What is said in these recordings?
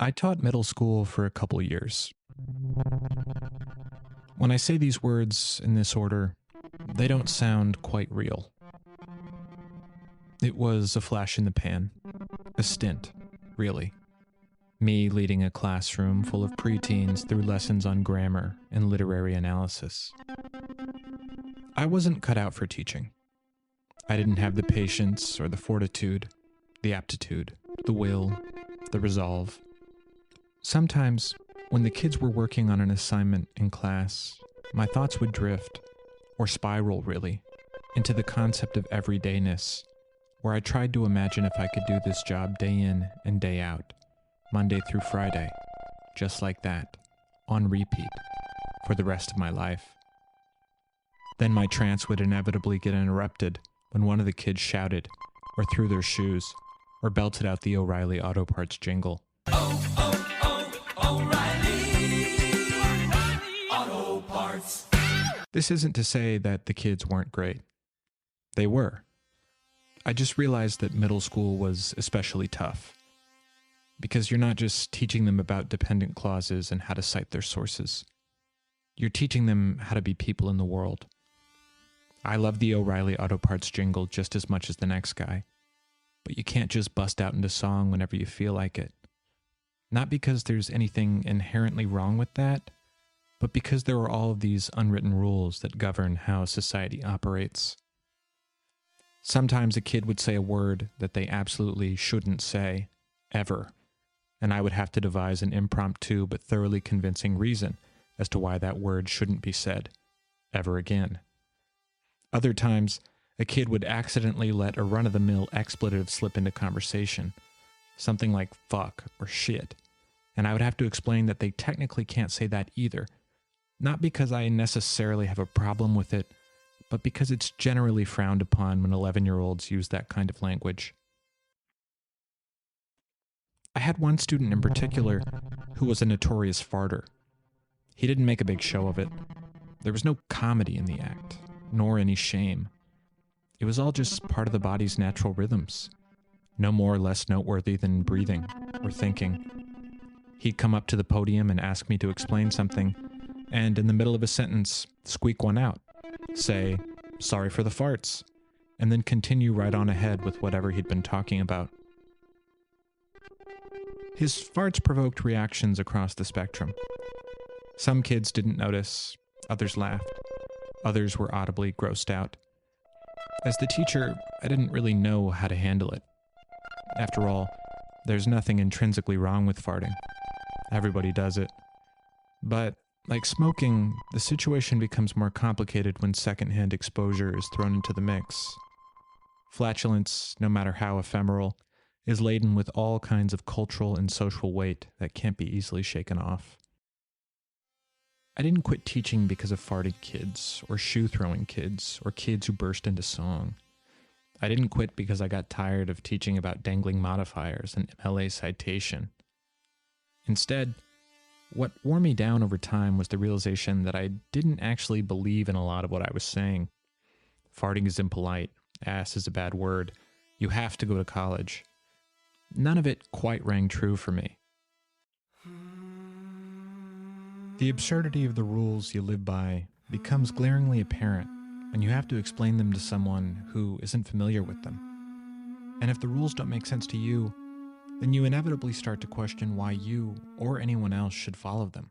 I taught middle school for a couple years. When I say these words in this order, they don't sound quite real. It was a flash in the pan. A stint, really. Me leading a classroom full of preteens through lessons on grammar and literary analysis. I wasn't cut out for teaching. I didn't have the patience or the fortitude, the aptitude, the will, the resolve. Sometimes, when the kids were working on an assignment in class, my thoughts would drift, or spiral really, into the concept of everydayness, where I tried to imagine if I could do this job day in and day out, Monday through Friday, just like that, on repeat, for the rest of my life. Then my trance would inevitably get interrupted when one of the kids shouted, or threw their shoes, or belted out the O'Reilly Auto Parts jingle. Auto Parts. This isn't to say that the kids weren't great. They were. I just realized that middle school was especially tough. Because you're not just teaching them about dependent clauses and how to cite their sources. You're teaching them how to be people in the world. I love the O'Reilly Auto Parts jingle just as much as the next guy. But you can't just bust out into song whenever you feel like it. Not because there's anything inherently wrong with that, but because there are all of these unwritten rules that govern how society operates. Sometimes a kid would say a word that they absolutely shouldn't say, ever, and I would have to devise an impromptu but thoroughly convincing reason as to why that word shouldn't be said, ever again. Other times, a kid would accidentally let a run-of-the-mill expletive slip into conversation, something like fuck or shit, and I would have to explain that they technically can't say that either, not because I necessarily have a problem with it, but because it's generally frowned upon when 11-year-olds use that kind of language. I had one student in particular who was a notorious farter. He didn't make a big show of it. There was no comedy in the act, nor any shame. It was all just part of the body's natural rhythms, no more or less noteworthy than breathing or thinking. He'd come up to the podium and ask me to explain something, and in the middle of a sentence, squeak one out, say, "Sorry for the farts," and then continue right on ahead with whatever he'd been talking about. His farts provoked reactions across the spectrum. Some kids didn't notice, others laughed, others were audibly grossed out. As the teacher, I didn't really know how to handle it. After all, there's nothing intrinsically wrong with farting. Everybody does it. But, like smoking, the situation becomes more complicated when secondhand exposure is thrown into the mix. Flatulence, no matter how ephemeral, is laden with all kinds of cultural and social weight that can't be easily shaken off. I didn't quit teaching because of farted kids, or shoe-throwing kids, or kids who burst into song. I didn't quit because I got tired of teaching about dangling modifiers and MLA citation. Instead, what wore me down over time was the realization that I didn't actually believe in a lot of what I was saying. Farting is impolite, ass is a bad word, you have to go to college. None of it quite rang true for me. The absurdity of the rules you live by becomes glaringly apparent when you have to explain them to someone who isn't familiar with them. And if the rules don't make sense to you, then you inevitably start to question why you or anyone else should follow them.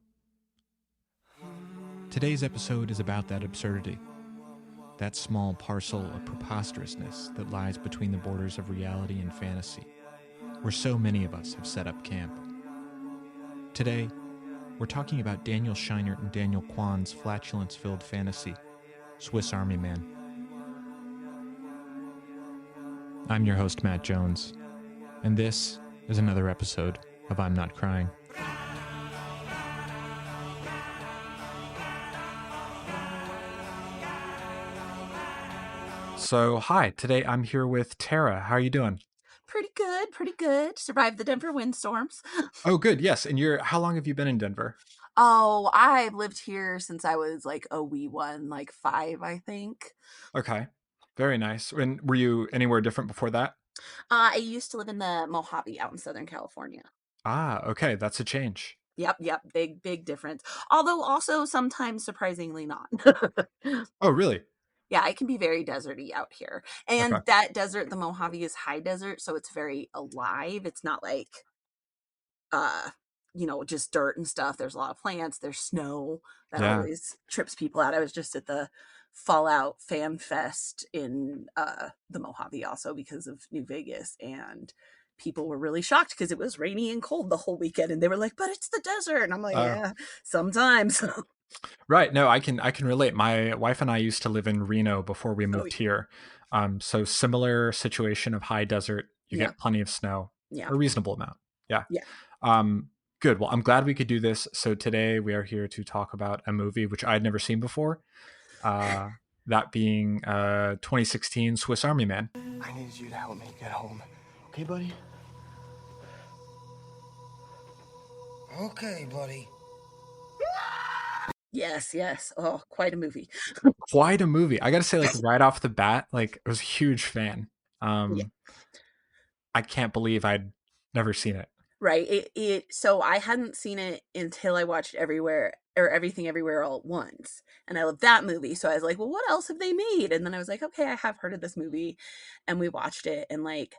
Today's episode is about that absurdity, that small parcel of preposterousness that lies between the borders of reality and fantasy, where so many of us have set up camp. Today, we're talking about Daniel Scheinert and Daniel Kwan's flatulence-filled fantasy, Swiss Army Man. I'm your host, Matt Jones, and this is another episode of I'm Not Crying. So, hi, today I'm here with Terra. How are you doing? Pretty good, pretty good. Survived the Denver windstorms. Oh, good, yes. And how long have you been in Denver? Oh, I've lived here since I was like a wee one, like 5, I think. Okay, very nice. And were you anywhere different before that? I used to live in the Mojave out in Southern California. Ah, okay, that's a change. Yep, yep, big, big difference. Although also sometimes surprisingly not. Oh, really? Yeah, it can be very deserty out here. Okay. And that desert, the Mojave is high desert, so it's very alive. It's not like uh just dirt and stuff. There's a lot of plants, there's snow that Yeah. always trips people out. I was just at the Fallout Fan Fest in the Mojave also because of New Vegas, and people were really shocked because it was rainy and cold the whole weekend, and they were like, but it's the desert, and I'm like, Uh, yeah, sometimes. right. No, I can relate. My wife and I used to live in Reno before we Oh moved here. So similar situation of high desert. You yeah, get plenty of snow, yeah, a reasonable amount. Yeah. yeah. Um, good. Well, I'm glad we could do this. So today we are here to talk about a movie which I'd never seen before. Uh, that being 2016 Swiss Army Man. I need you to help me get home. Okay, buddy? Okay, buddy. Yes, yes. Oh, quite a movie. Quite a movie. I got to say, like right off the bat, like I was a huge fan. Yeah. I can't believe I'd never seen it. Right. So I hadn't seen it until I watched Everywhere or Everything Everywhere All at Once. And I love that movie. So I was like, well, what else have they made? And then I was like, okay, I have heard of this movie. And we watched it. And like,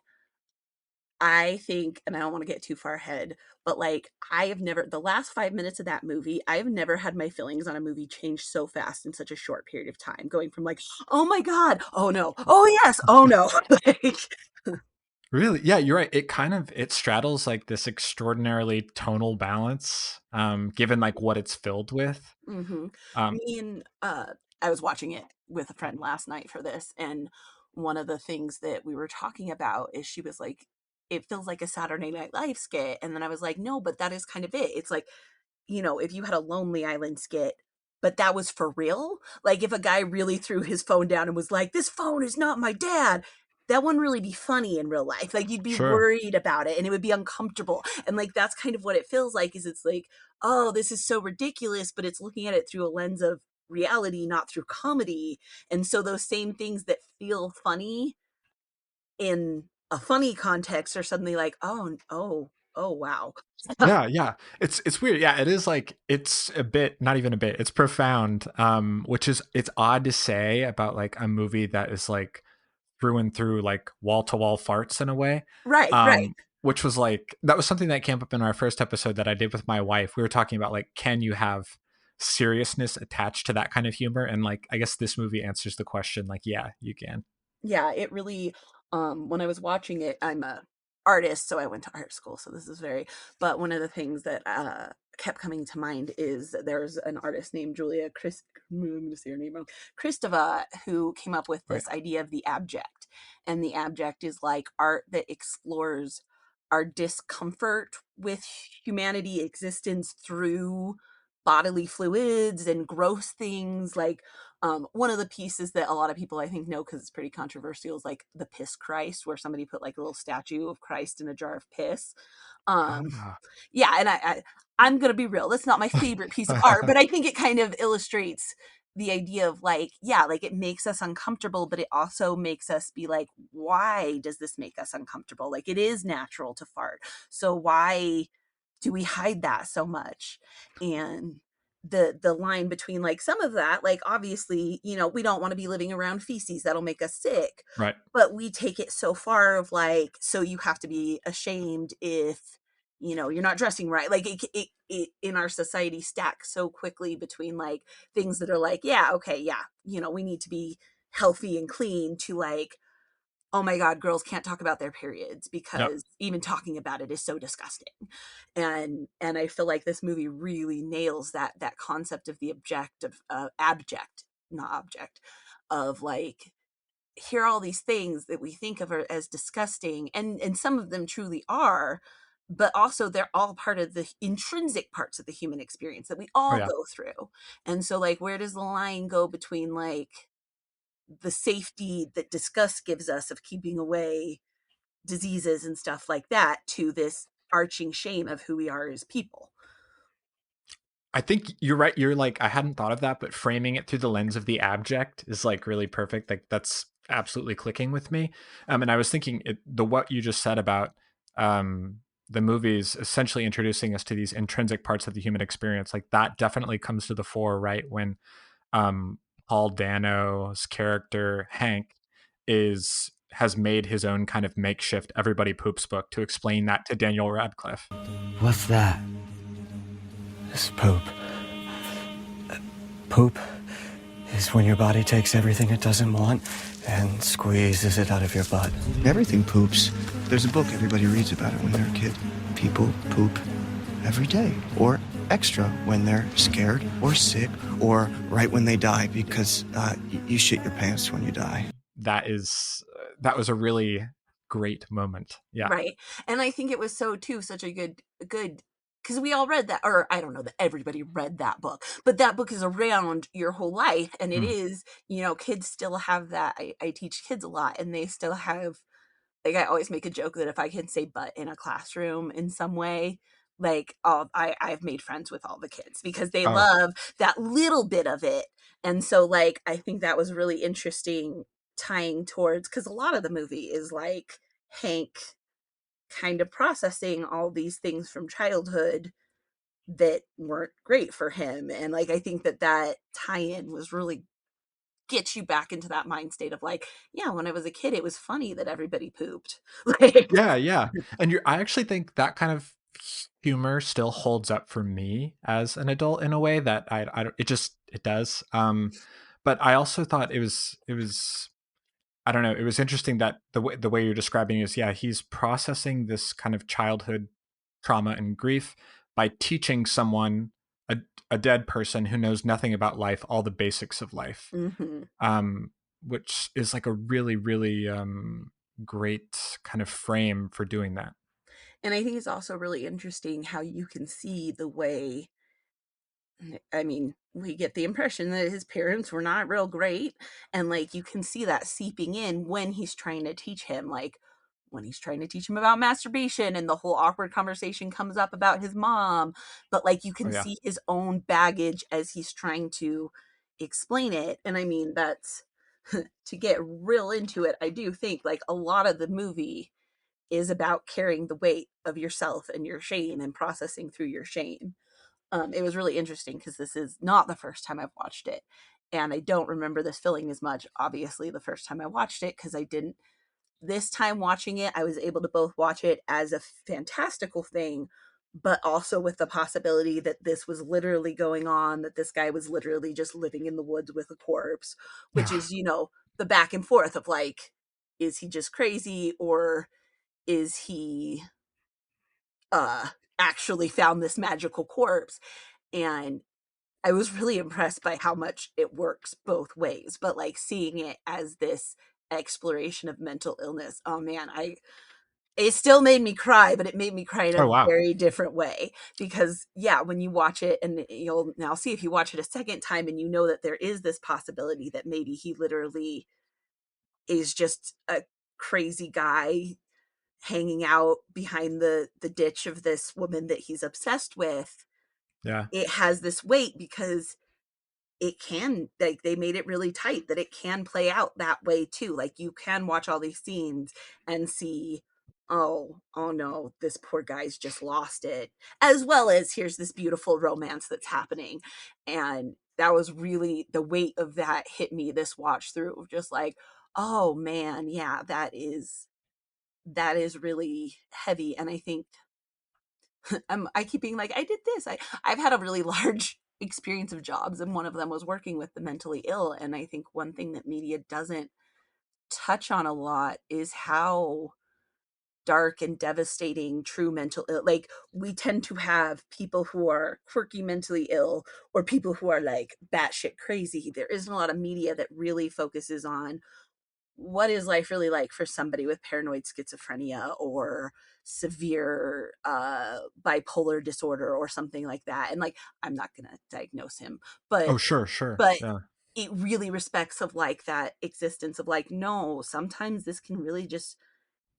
I think, and I don't want to get too far ahead, but like, I have never, the last 5 minutes of that movie, I have never had my feelings on a movie change so fast in such a short period of time, going from like, oh my God, oh no, oh yes, oh no. Like, Really? Yeah, you're right. It straddles like this extraordinarily tonal balance, given like what it's filled with. hmm Um, Me and I was watching it with a friend last night for this, and one of the things that we were talking about is she was like, "It feels like a Saturday Night Live skit," and then I was like, "No, but that is kind of it. It's like if you had a Lonely Island skit, but that was for real, like if a guy really threw his phone down and was like, this phone is not my dad, that wouldn't really be funny in real life. Like you'd be sure. worried about it and it would be uncomfortable. And like that's kind of what it feels like is it's like, oh, this is so ridiculous, but it's looking at it through a lens of reality, not through comedy. And so those same things that feel funny in a funny context are suddenly like, oh, wow. Yeah, yeah. It's weird. Yeah, it is like it's a bit, not even a bit. It's profound. Which is it's odd to say about like a movie that is like through and through like wall to wall farts in a way. Right, right. Which was like that was something that came up in our first episode that I did with my wife. We were talking about like can you have seriousness attached to that kind of humor? And like I guess this movie answers the question like yeah, you can. Yeah, it really when I was watching it, I'm a artist, so I went to art school, so this is very but one of the things that kept coming to mind is that there's an artist named Julia Chris I'm gonna say her name wrong. Kristeva, who came up with Right. this idea of the abject. And the abject is like art that explores our discomfort with humanity existence through bodily fluids and gross things like one of the pieces that a lot of people I think know because it's pretty controversial is like the piss Christ, where somebody put like a little statue of Christ in a jar of piss. Um, Ah. yeah, and I'm gonna be real, that's not my favorite piece of art, but I think it kind of illustrates the idea of like, yeah, like it makes us uncomfortable, but it also makes us be like, why does this make us uncomfortable? Like it is natural to fart. So why do we hide that so much? And the line between like some of that, like obviously, we don't want to be living around feces that'll make us sick, Right. but we take it so far of like, so you have to be ashamed if you're not dressing right. Like it in our society stacks so quickly between like things that are like, yeah, okay, yeah, we need to be healthy and clean to like, oh my God, girls can't talk about their periods Yep. because even talking about it is so disgusting. And I feel like this movie really nails that concept of the objective, abject, not object, of like, here are all these things that we think of as disgusting, and some of them truly are, but also they're all part of the intrinsic parts of the human experience that we Oh all yeah. go through. And so like where does the line go between like the safety that disgust gives us of keeping away diseases and stuff like that to this arching shame of who we are as people? I think you're right. You're like I hadn't thought of that, but framing it through the lens of the abject is like really perfect. Like that's absolutely clicking with me. And I was thinking the what you just said about um the movies essentially introducing us to these intrinsic parts of the human experience, like that definitely comes to the fore, right? When um, Paul Dano's character Hank is has made his own kind of makeshift everybody poops book to explain that to Daniel Radcliffe. What's that? It's poop. Poop is when your body takes everything it doesn't want and squeezes it out of your butt. Everything poops. There's a book everybody reads about it when they're a kid. People poop every day, or extra when they're scared or sick or right when they die, because you shit your pants when you die. That was a really great moment. Yeah. Right. And I think it was so too such a good because we all read that, or I don't know that everybody read that book, but that book is around your whole life, and it Mm. is, kids still have that. I teach kids a lot, and they still have, like, I always make a joke that if I can say "but" in a classroom in some way, like, I've made friends with all the kids because they Oh, love that little bit of it. And so, like, I think that was really interesting, tying towards, because a lot of the movie is like Hank kind of processing all these things from childhood that weren't great for him. And, like, I think that tie-in was really get you back into that mind state of like, yeah, when I was a kid, it was funny that everybody pooped. Like, yeah, yeah. And I actually think that kind of humor still holds up for me as an adult in a way that I don't, it does. But I also thought it was I don't know, it was interesting that the way you're describing is, yeah, he's processing this kind of childhood trauma and grief by teaching someone, a, a dead person who knows nothing about life, all the basics of life, mhm. um, which is like a really, really great kind of frame for doing that. And I think it's also really interesting how you can see the way, I mean, we get the impression that his parents were not real great. And, like, you can see that seeping in when he's trying to teach him, like, when he's trying to teach him about masturbation and the whole awkward conversation comes up about his mom. But, like, you Oh can yeah, see his own baggage as he's trying to explain it. And I mean, that's to get real into it. I do think, like, a lot of the movie is about carrying the weight of yourself and your shame and processing through your shame. It was really interesting because this is not the first time I've watched it. And I don't remember this feeling as much, obviously, the first time I watched it, because I didn't. This time watching it, I was able to both watch it as a fantastical thing, but also with the possibility that this was literally going on, that this guy was literally just living in the woods with a corpse, which is, the back and forth of like, is he just crazy, or is he uh actually found this magical corpse? And I was really impressed by how much it works both ways, but, like, seeing it as this exploration of mental illness, oh man, I it still made me cry, but it made me cry in oh a wow, very different way. Because, yeah, when you watch it, and you'll now see if you watch it a second time and you know that there is this possibility that maybe he literally is just a crazy guy hanging out behind the ditch of this woman that he's obsessed with. yeah, It has this weight because it can, like, they made it really tight that it can play out that way too. Like, you can watch all these scenes and see, oh no, this poor guy's just lost it, as well as here's this beautiful romance that's happening. And that was really the weight of that hit me this watch through, of just like, oh man, yeah, that is really heavy. And I think I keep being like, I did this. I've had a really large experience of jobs, and one of them was working with the mentally ill. And I think one thing that media doesn't touch on a lot is how dark and devastating true mental ill, like, we tend to have people who are quirky mentally ill, or people who are like batshit crazy. There isn't a lot of media that really focuses on what is life really like for somebody with paranoid schizophrenia or severe bipolar disorder or something like that. And, like, I'm not going to diagnose him, but oh sure, sure, but yeah, it really respects of like that existence of like, no, sometimes this can really just,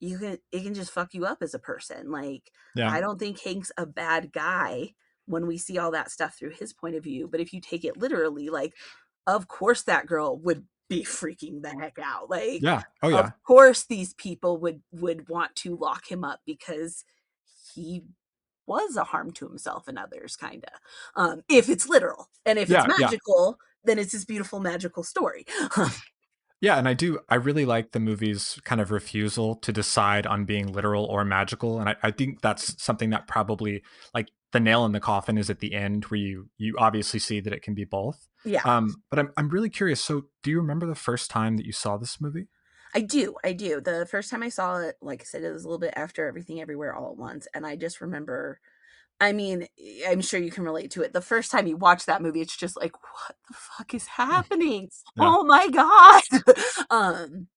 it can just fuck you up as a person. Like, yeah, I don't think Hank's a bad guy when we see all that stuff through his point of view, but if you take it literally, like, of course that girl would be freaking the heck out. Like, yeah, oh of yeah, course these people would want to lock him up because he was a harm to himself and others, kind of. If it's literal, and if it's Yeah, yeah. magical, then it's this beautiful magical story. Yeah, and I really like the movie's kind of refusal to decide on being literal or magical. And I think that's something that probably, like, the nail in the coffin is at the end, where you obviously see that it can be both. Yeah, But I'm really curious. So do you remember the first time that you saw this movie? I do. The first time I saw it, like I said, it was a little bit after Everything Everywhere All at Once, and I just remember, I mean, I'm sure you can relate to it. The first time you watch that movie, it's just like, what the fuck is Mm. happening? Yeah. Oh my god. um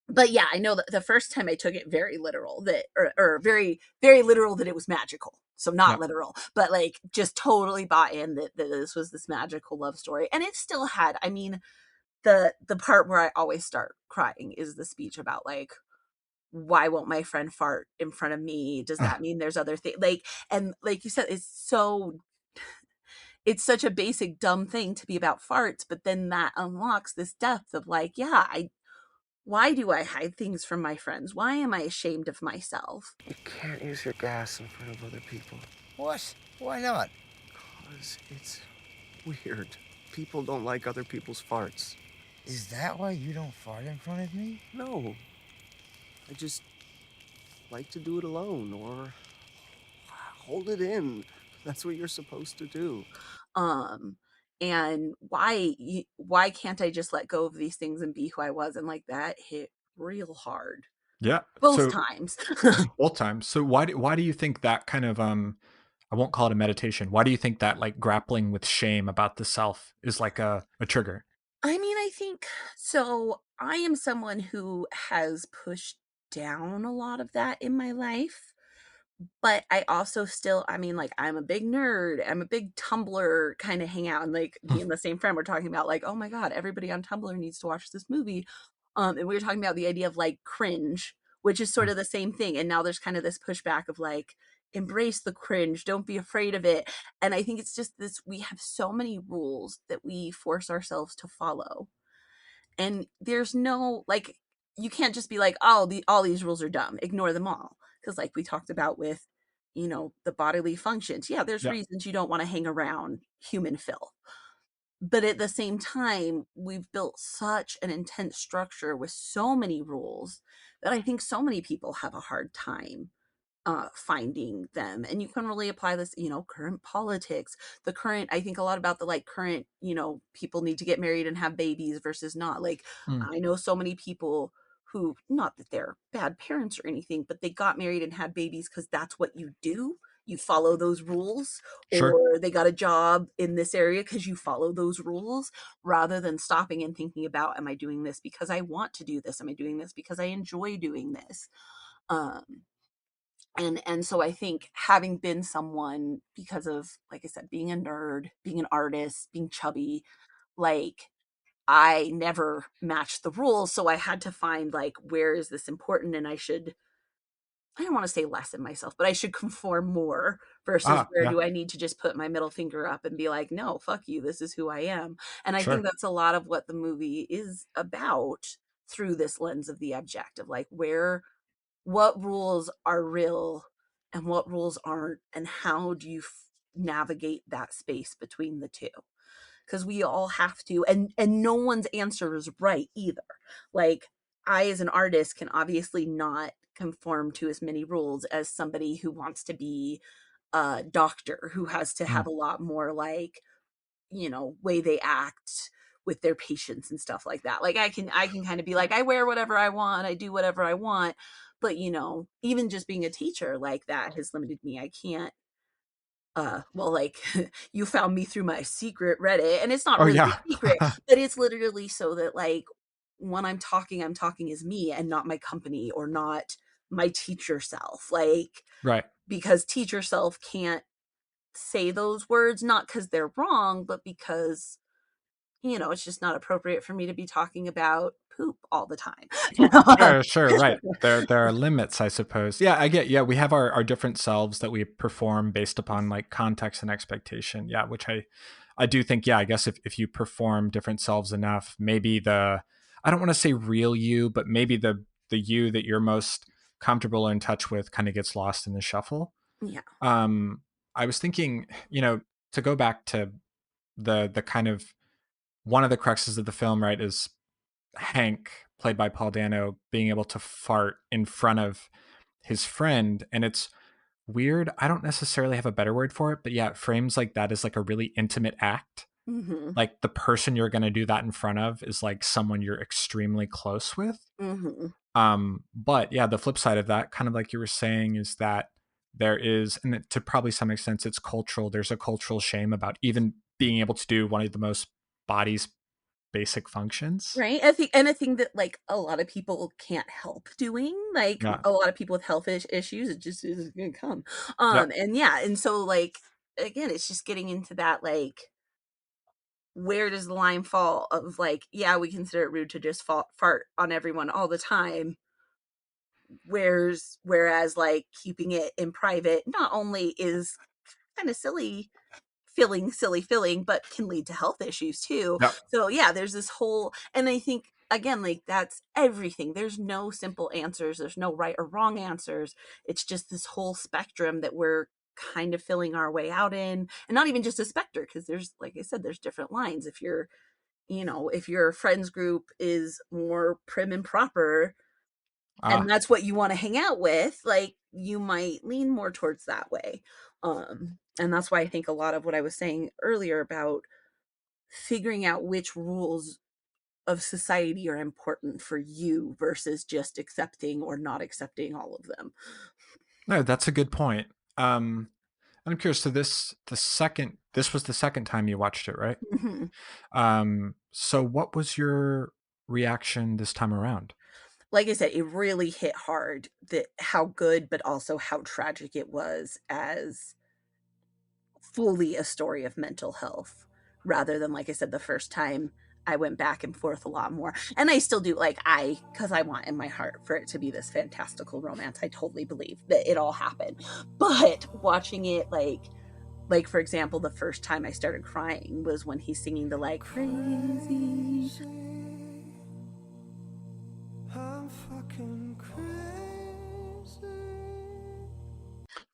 but yeah, I know that the first time I took it very literal, that or very very literal, that it was magical. So not Yeah. literal, but like just totally bought in that this was this magical love story. And it still had, I mean, the part where I always start crying is the speech about like, why won't my friend fart in front of me? Does that mean there's other things? Like, and like you said, it's such a basic dumb thing to be about farts, but then that unlocks this depth of like, yeah, I why do I hide things from my friends? Why am I ashamed of myself? You can't use your gas in front of other people. What? Why not? Because it's weird. People don't like other people's farts. Is that why you don't fart in front of me? No. I just like to do it alone or hold it in. That's what you're supposed to do. Um and why can't I just let go of these things and be who I was? And like that hit real hard Yeah. both So times. both times. So why do you think that kind of I won't call it a meditation. Why do you think that, like, grappling with shame about the self is like a trigger? I mean, I think so. I am someone who has pushed down a lot of that in my life. But I also still, I mean, like, I'm a big nerd. I'm a big Tumblr kind of hang out, and like me and the same friend were talking about like, oh my god, everybody on Tumblr needs to watch this movie. And we were talking about the idea of like cringe, which is sort of the same thing. And now there's kind of this pushback of like, embrace the cringe, don't be afraid of it. And I think it's just this, we have so many rules that we force ourselves to follow. And there's no like, you can't just be like, oh, all these rules are dumb, ignore them all. Because like we talked about with, the bodily functions, yeah, there's Yeah. reasons you don't want to hang around human filth. But at the same time, we've built such an intense structure with so many rules that I think so many people have a hard time finding them. And you can really apply this, current politics, the current, I think a lot about the like current, people need to get married and have babies versus not. Like, Mm. I know so many people who, not that they're bad parents or anything, but they got married and had babies because that's what you do. You follow those rules, Sure. or they got a job in this area because you follow those rules, rather than stopping and thinking about, am I doing this because I want to do this? Am I doing this because I enjoy doing this? Um, and so I think having been someone, because of, like I said, being a nerd, being an artist, being chubby, like I never matched the rules, so I had to find like, where is this important, and I don't want to say lessen myself, but I should conform more, versus where Yeah. do I need to just put my middle finger up and be like, no, fuck you, this is who I am. And I think Sure. that's a lot of what the movie is about, through this lens of the objective, like, what rules are real and what rules aren't, and how do you navigate that space between the two? Because we all have to, and no one's answer is right either. Like, I as an artist can obviously not conform to as many rules as somebody who wants to be a doctor, who has to Mm. have a lot more like, way they act with their patients and stuff like that. Like, I can kind of be like, I wear whatever I want, I do whatever I want. But even just being a teacher, like, that has limited me. I can't, well, like, you found me through my secret Reddit, and it's not Oh really yeah. a secret, but it's literally so that, like, when I'm talking as me and not my company, or not my teacher self. Like, Right. because teacher self can't say those words, not because they're wrong, but because it's just not appropriate for me to be talking about poop all the time. Sure, sure, right. There are limits, I suppose. Yeah, I get. Yeah, we have our different selves that we perform based upon, like, context and expectation. Yeah, which I do think. Yeah, I guess if you perform different selves enough, maybe I don't want to say real you, but maybe the you that you're most comfortable or in touch with kind of gets lost in the shuffle. Yeah. Um, I was thinking, to go back to the kind of one of the cruxes of the film, right, is Hank, played by Paul Dano, being able to fart in front of his friend. And it's weird. I don't necessarily have a better word for it, but yeah, it frames like that as like a really intimate act. Mhm. Like the person you're going to do that in front of is like someone you're extremely close with. Mhm. But yeah, the flip side of that, kind of like you were saying, is that there is, and to probably some extent, it's cultural. There's a cultural shame about even being able to do one of the most body's basic functions. Right? I think that, like, a lot of people can't help doing, like, Yeah. a lot of people with health issues, it just isn't gonna come. Yep. And yeah, and so, like, again, it's just getting into that, like, where does the line fall of, like, yeah, we consider it rude to just fart on everyone all the time, whereas, like, keeping it in private not only is kinda silly feeling, but can lead to health issues too. Yep. So yeah, there's this whole, and I think again, like, that's everything. There's no simple answers. There's no right or wrong answers. It's just this whole spectrum that we're kind of filling our way out in, and not even just a specter, because there's, like I said, there's different lines. If you're, if your friends group is more prim and proper, and Ah, that's what you want to hang out with, like, you might lean more towards that way. And that's why I think a lot of what I was saying earlier about figuring out which rules of society are important for you versus just accepting or not accepting all of them. no, that's a good point. Um, I'm curious. So this was the second time you watched it, right? Mhm. So what was your reaction this time around? Like I said, it really hit hard that how good but also how tragic it was as fully a story of mental health, rather than, like I said, the first time I went back and forth a lot more. And I still do, like, because I want in my heart for it to be this fantastical romance. I totally believe that it all happened. But watching it, like for example, the first time I started crying was when he's singing the, like, crazy I'm fucking crazy.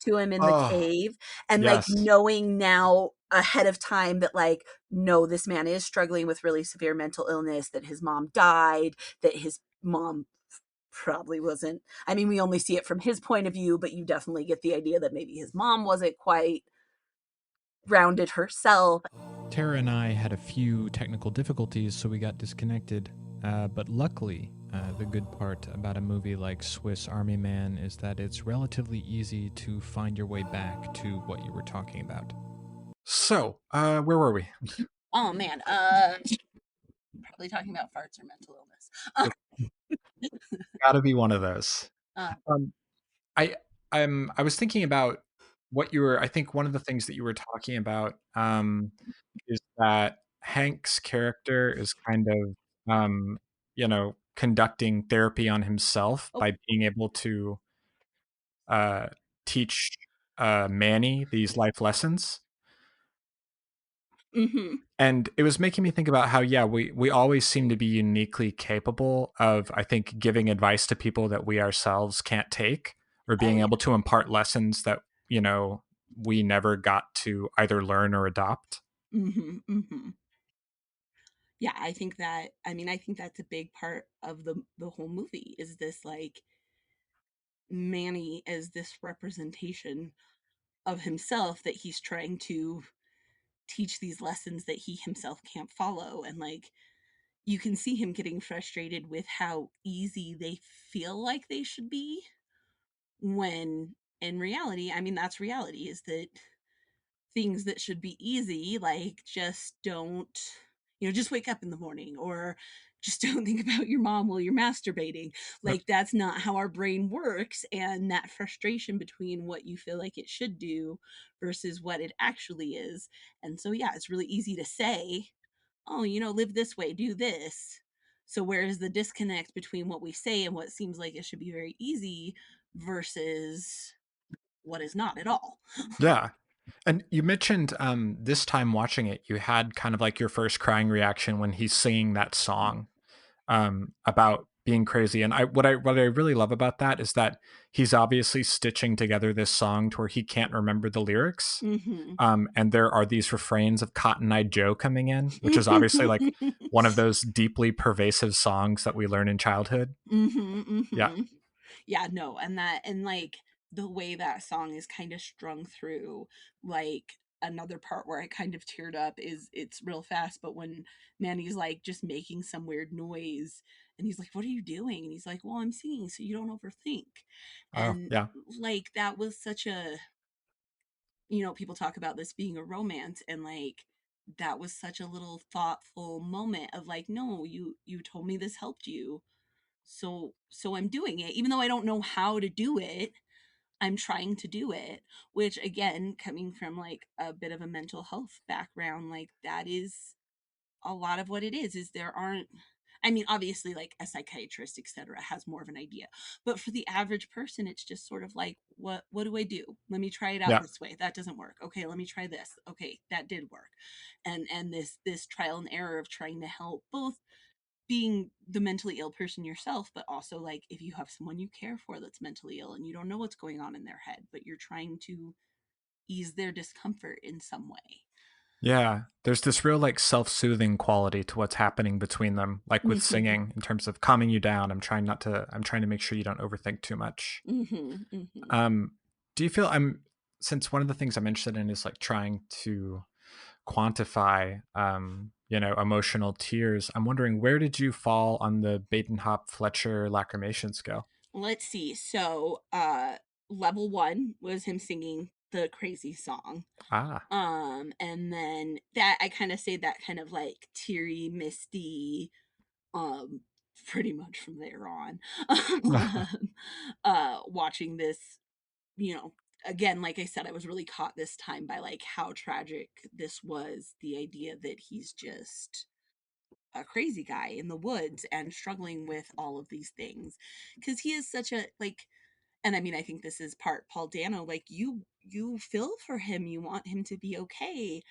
to him in the Oh, cave, and, like, yes. knowing now ahead of time that, like, no, this man is struggling with really severe mental illness, that his mom died, that his mom probably wasn't, I mean, we only see it from his point of view, but you definitely get the idea that maybe his mom wasn't quite grounded herself. Tara and I had a few technical difficulties, so we got disconnected. But luckily, the good part about a movie like Swiss Army Man is that it's relatively easy to find your way back to what you were talking about. So, where were we? Oh man, probably talking about farts or mental illness. It's gotta be one of those. Uh, Um, I I was thinking about what you were. I think one of the things that you were talking about is that Hank's character is kind of conducting therapy on himself oh, by being able to uh, teach Manny these life lessons. mm-hmm. And it was making me think about how, yeah, we always seem to be uniquely capable of, I think, giving advice to people that we ourselves can't take, or Oh being yeah. able to impart lessons that, we never got to either learn or adopt. Mm-hmm. Mm-hmm. Yeah, I think that, I mean, I think that's a big part of the whole movie, is this, like, Manny as this representation of himself that he's trying to teach these lessons that he himself can't follow. And, like, you can see him getting frustrated with how easy they feel like they should be, when in reality, I mean, that's reality, is that things that should be easy, like, just don't, just wake up in the morning, or just don't think about your mom while you're masturbating. Yep. Like, that's not how our brain works. And that frustration between what you feel like it should do versus what it actually is. And so, yeah, it's really easy to say, oh, live this way, do this. So, where is the disconnect between what we say and what seems like it should be very easy versus what is not at all? Yeah. And you mentioned this time watching it, you had kind of like your first crying reaction when he's singing that song about being crazy. And what I really love about that is that he's obviously stitching together this song to where he can't remember the lyrics. Mm-hmm. And there are these refrains of Cotton Eye Joe coming in, which is obviously like one of those deeply pervasive songs that we learn in childhood. Mm-hmm. Yeah. Mm-hmm. Yeah, no, and that, and like the way that song is kind of strung through, like another part where I kind of teared up is it's real fast, but when Manny's like just making some weird noise and he's like, "What are you doing?" And he's like, "Well, I'm singing so you don't overthink." Oh, And yeah. like that was such a, people talk about this being a romance, and like that was such a little thoughtful moment of like, no, you told me this helped you, so I'm doing it even though I don't know how to do it. I'm trying to do it, which again, coming from like a bit of a mental health background, like that is a lot of what it is there aren't, I mean, obviously like a psychiatrist, etc., has more of an idea, but for the average person it's just sort of like, what do I do? Let me try it out Yeah. this way. That doesn't work. Okay, let me try this. Okay, that did work. And this trial and error of trying to help both being the mentally ill person yourself, but also like if you have someone you care for that's mentally ill and you don't know what's going on in their head, but you're trying to ease their discomfort in some way. Yeah. There's this real like self-soothing quality to what's happening between them, like with Mm-hmm. singing in terms of calming you down. I'm trying to make sure you don't overthink too much. Mm-hmm. Mm-hmm. Um, do you feel I'm since one of the things I'm interested in is like trying to quantify emotional tears, I'm wondering, where did you fall on the Baden-Hop Fletcher lacrimation scale? Let's see. So, level one was him singing the crazy song. Ah. And then that I kind of say that kind of like teary, misty, um, pretty much from there on. Watching this, you know, again, like I said, I was really caught this time by like how tragic this was. The idea that he's just a crazy guy in the woods and struggling with all of these things because he is such a like, and I mean, I think this is part Paul Dano, like you feel for him, you want him to be okay,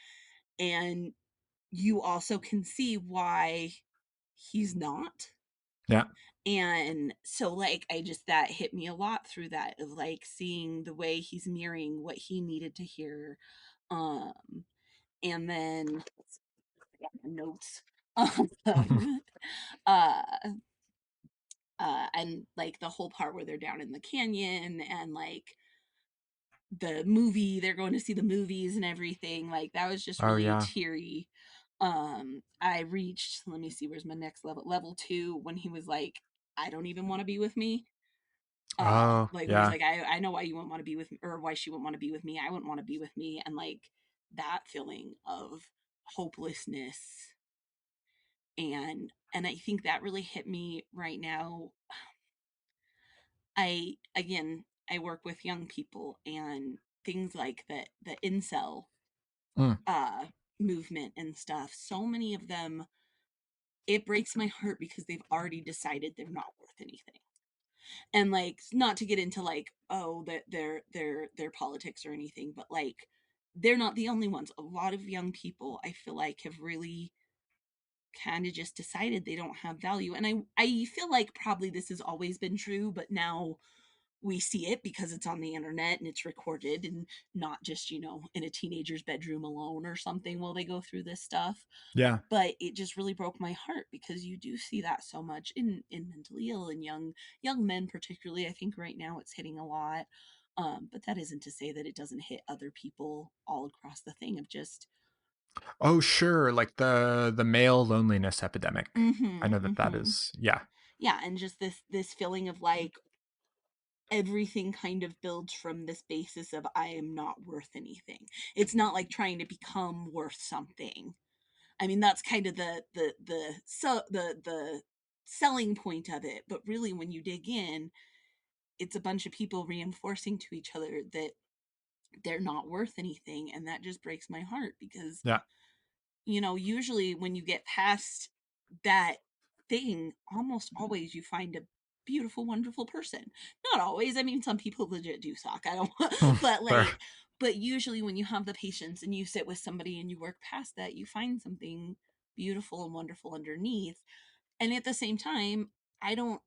and you also can see why he's not. Yeah. And so like I just, that hit me a lot through that of like seeing the way he's mirroring what he needed to hear. um and then notes. um uh and like the whole part where they're down in the canyon and like the movie, they're going to see the movies and everything, like that was just Oh, really yeah. teary. I reached, let me see, where's my next level 2, when he was like, I don't even want to be with me. Oh, Like when he's yeah. like, I know why you wouldn't want to be with me, or why she wouldn't want to be with me, I wouldn't want to be with me, and like that feeling of hopelessness. And I think that really hit me right now. I work with young people, and things like the incel Mm. uh movement and stuff, so many of them, it breaks my heart because they've already decided they're not worth anything. And like, not to get into like, oh, that their politics or anything, but like they're not the only ones. A lot of young people, I feel like, have really kind of just decided they don't have value. And I feel like probably this has always been true, but now we see it because it's on the internet and it's recorded, and not just, in a teenager's bedroom alone or something while they go through this stuff. Yeah. But it just really broke my heart because you do see that so much in mentally ill and young men, particularly. I think right now it's hitting a lot. But that isn't to say that it doesn't hit other people all across the thing of just. Oh, sure, like the male loneliness epidemic. I Mm-hmm, know that that mm-hmm. is, yeah. Yeah, and just this feeling of like everything kind of builds from this basis of I am not worth anything. It's not like trying to become worth something. I mean, that's kind of the selling point of it, but really when you dig in, it's a bunch of people reinforcing to each other that they're not worth anything, and that just breaks my heart because Yeah. usually when you get past that thing, almost always you find a beautiful, wonderful person. Not always. I mean, some people legit do suck. I don't, but Fair. like, but usually when you have the patience and you sit with somebody and you work past that, you find something beautiful and wonderful underneath. And at the same time, I don't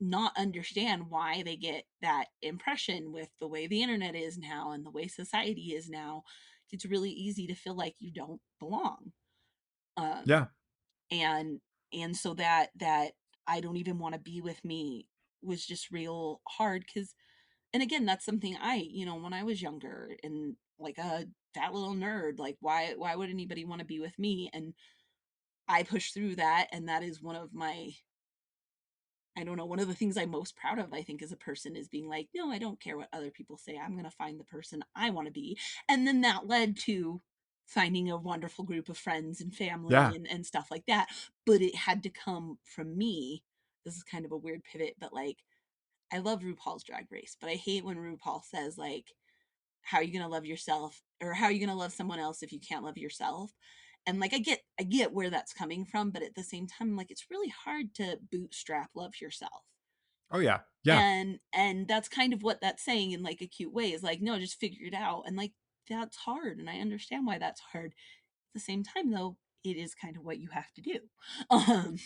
not understand why they get that impression with the way the internet is now and the way society is now. It's really easy to feel like you don't belong. Um, Yeah. and so that I don't even want to be with me was just real hard, because, and again, that's something I, when I was younger and like a fat little nerd, like why would anybody want to be with me? And I pushed through that, and that is one of my, I don't know, one of the things I'm most proud of, I think, as a person, is being like, no, I don't care what other people say. I'm going to find the person I want to be. And then that led to finding a wonderful group of friends and family Yeah. and stuff like that. But it had to come from me. This is kind of a weird pivot, but like, I love RuPaul's Drag Race, but I hate when RuPaul says, like, how are you going to love yourself, or how are you going to love someone else if you can't love yourself? And like, I get where that's coming from, but at the same time, like, it's really hard to bootstrap love yourself. Oh yeah. Yeah. And that's kind of what that's saying in like a cute way, is like, no, just figure it out. And like, that's hard, and I understand why that's hard. At the same time, though, it is kind of what you have to do. um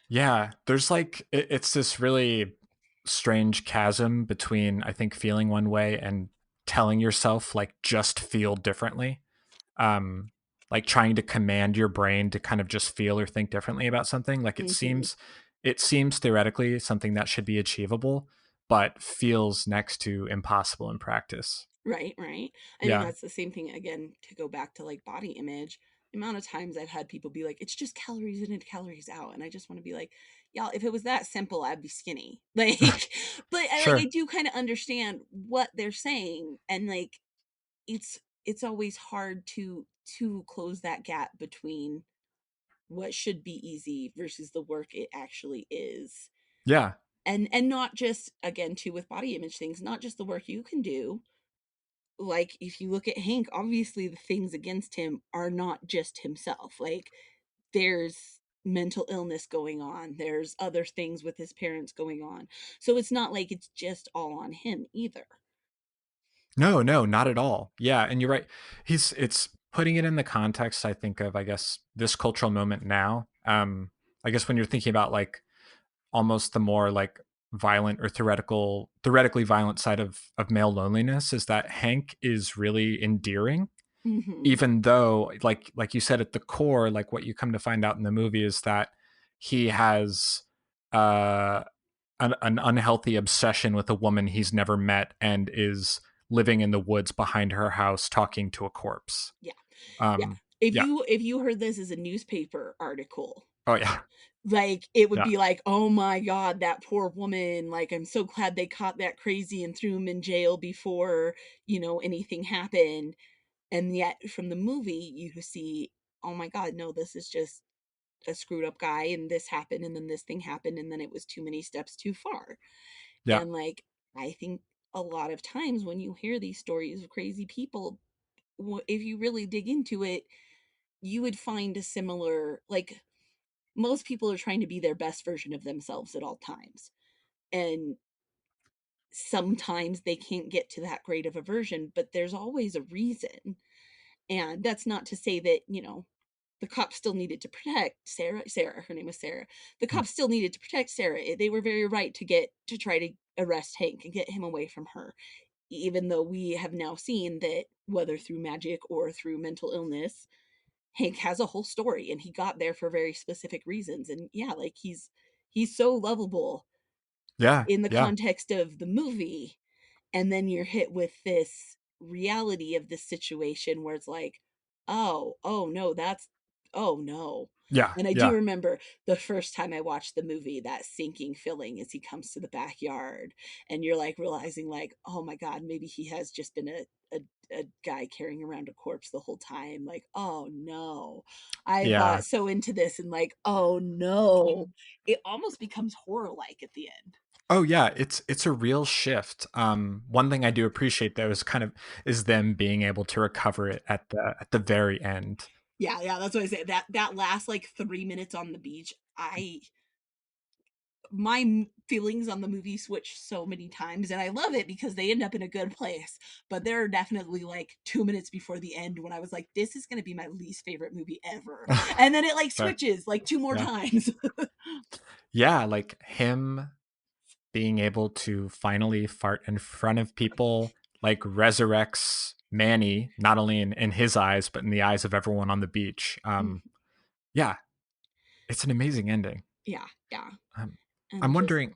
Yeah, there's like it's this really strange chasm between I think feeling one way and telling yourself like just feel differently. Um like trying to command your brain to kind of just feel or think differently about something. Like mhm. it seems theoretically something that should be achievable, but feels next to impossible in practice. Right, right. I mean, Yeah. that's the same thing, again, to go back to like body image. The amount of times I've had people be like, it's just calories in and calories out. And I just want to be like, y'all, if it was that simple, I'd be skinny. Like, but I Sure. do kind of understand what they're saying. And like, it's always hard to close that gap between what should be easy versus the work it actually is. Yeah. And not just, again, too, with body image things, not just the work you can do. Like, if you look at Hank, obviously the things against him are not just himself. Like, there's mental illness going on, there's other things with his parents going on. So it's not like it's just all on him either. No, no, not at all. Yeah, and you're right. He's it's putting it in the context I think of I guess this cultural moment now. I guess when you're thinking about like almost the more like violent or theoretically violent side of male loneliness is that Hank is really endearing, Hmm. even though like you said at the core, like what you come to find out in the movie is that he has uh an unhealthy obsession with a woman he's never met and is living in the woods behind her house talking to a corpse. Yeah, yeah. Um, If yeah. you heard this as a newspaper article, Oh yeah. like, it would Yeah. be like, oh my god, that poor woman, like, I'm so glad they caught that crazy and threw him in jail before, anything happened. And yet from the movie you see, oh my god, no, this is just a screwed up guy, and this happened, and then this thing happened, and then it was too many steps too far. Yeah. And like, I think a lot of times when you hear these stories of crazy people, if you really dig into it, you would find a similar, like, most people are trying to be their best version of themselves at all times. And sometimes they can't get to that great of a version, but there's always a reason. And that's not to say that, the cops still needed to protect Sarah, her name was Sarah. The Mm. cops still needed to protect Sarah. They were very right to try to arrest Hank and get him away from her. Even though we have now seen that, whether through magic or through mental illness, Hank has a whole story, and he got there for very specific reasons. And yeah, like, he's so lovable Yeah. in the Yeah. context of the movie, and then you're hit with this reality of this situation where it's like, oh no, that's, oh no. Yeah. And I do Yeah. remember the first time I watched the movie, that sinking feeling as he comes to the backyard, and you're like realizing, like, oh my god, maybe he has just been a guy carrying around a corpse the whole time. Like, oh no, I Yeah. bought so into this, and like, oh no, it almost becomes horror like at the end. Oh yeah, it's a real shift. One thing I do appreciate though is kind of is them being able to recover it at the very end. Yeah, yeah, that's what I say. That last like 3 minutes on the beach, my feelings on the movie switch so many times, and I love it because they end up in a good place. But there are definitely like 2 minutes before the end when I was like, this is gonna be my least favorite movie ever. And then it like Fair. switches like two more Yeah. times. Yeah, like him being able to finally fart in front of people like resurrects Manny, not only in his eyes, but in the eyes of everyone on the beach. Yeah, it's an amazing ending. Yeah, yeah. Um, And I'm just wondering,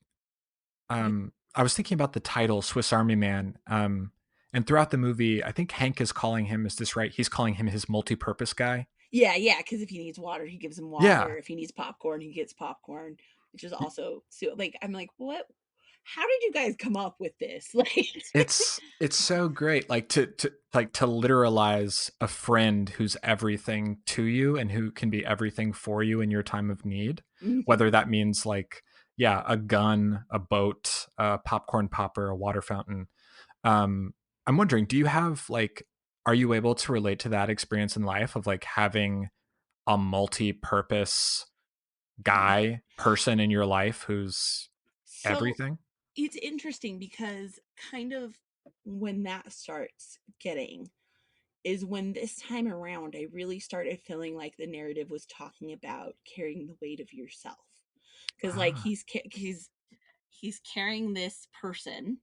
I was thinking about the title Swiss Army Man. And throughout the movie, I think Hank is calling him, is this right? He's calling him his multi-purpose guy. yeah, because if he needs water, he gives him Yeah. water. If he needs popcorn, he gets popcorn, which is also so like I'm like, what? How did you guys come up with this? Like, It's so great, like to literalize a friend who's everything to you and who can be everything for you in your time of need, mhm. whether that means like, yeah, a gun, a boat, a popcorn popper, a water fountain. um I'm wondering, do you have like, are you able to relate to that experience in life of like having a multi-purpose guy person in your life who's So everything? it's interesting because kind of when that starts getting is when this time around I really started feeling like the narrative was talking about carrying the weight of yourself. Because like Ah. he's carrying this person,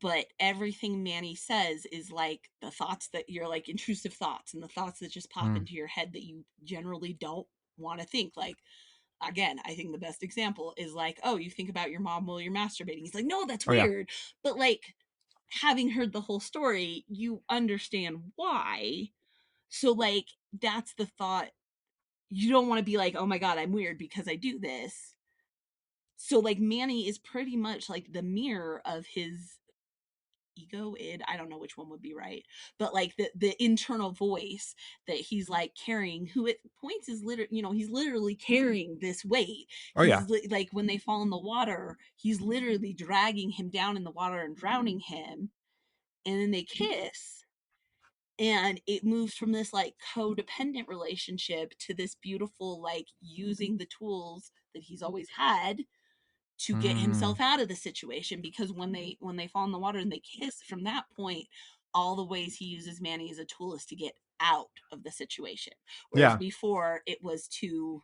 but everything Manny says is like the thoughts that you're like intrusive thoughts and the thoughts that just pop Mm. into your head that you generally don't want to think. Like, again, I think the best example is like, oh, you think about your mom while you're masturbating. He's like, no, that's Oh yeah. weird. But like, having heard the whole story, you understand why. So like, that's the thought. You don't want to be like, oh my god, I'm weird because I do this. So like, Manny is pretty much like the mirror of his ego, id, I don't know which one would be right, but like the internal voice that he's like carrying, who at points is literally, he's literally carrying this weight. Oh yeah. Like when they fall in the water, he's literally dragging him down in the water and drowning him, and then they kiss, and it moves from this like codependent relationship to this beautiful like using the tools that he's always had to get Mm. himself out of the situation. Because when they fall in the water and they kiss, from that point all the ways he uses Manny as a tool is to get out of the situation, whereas Yeah. before it was to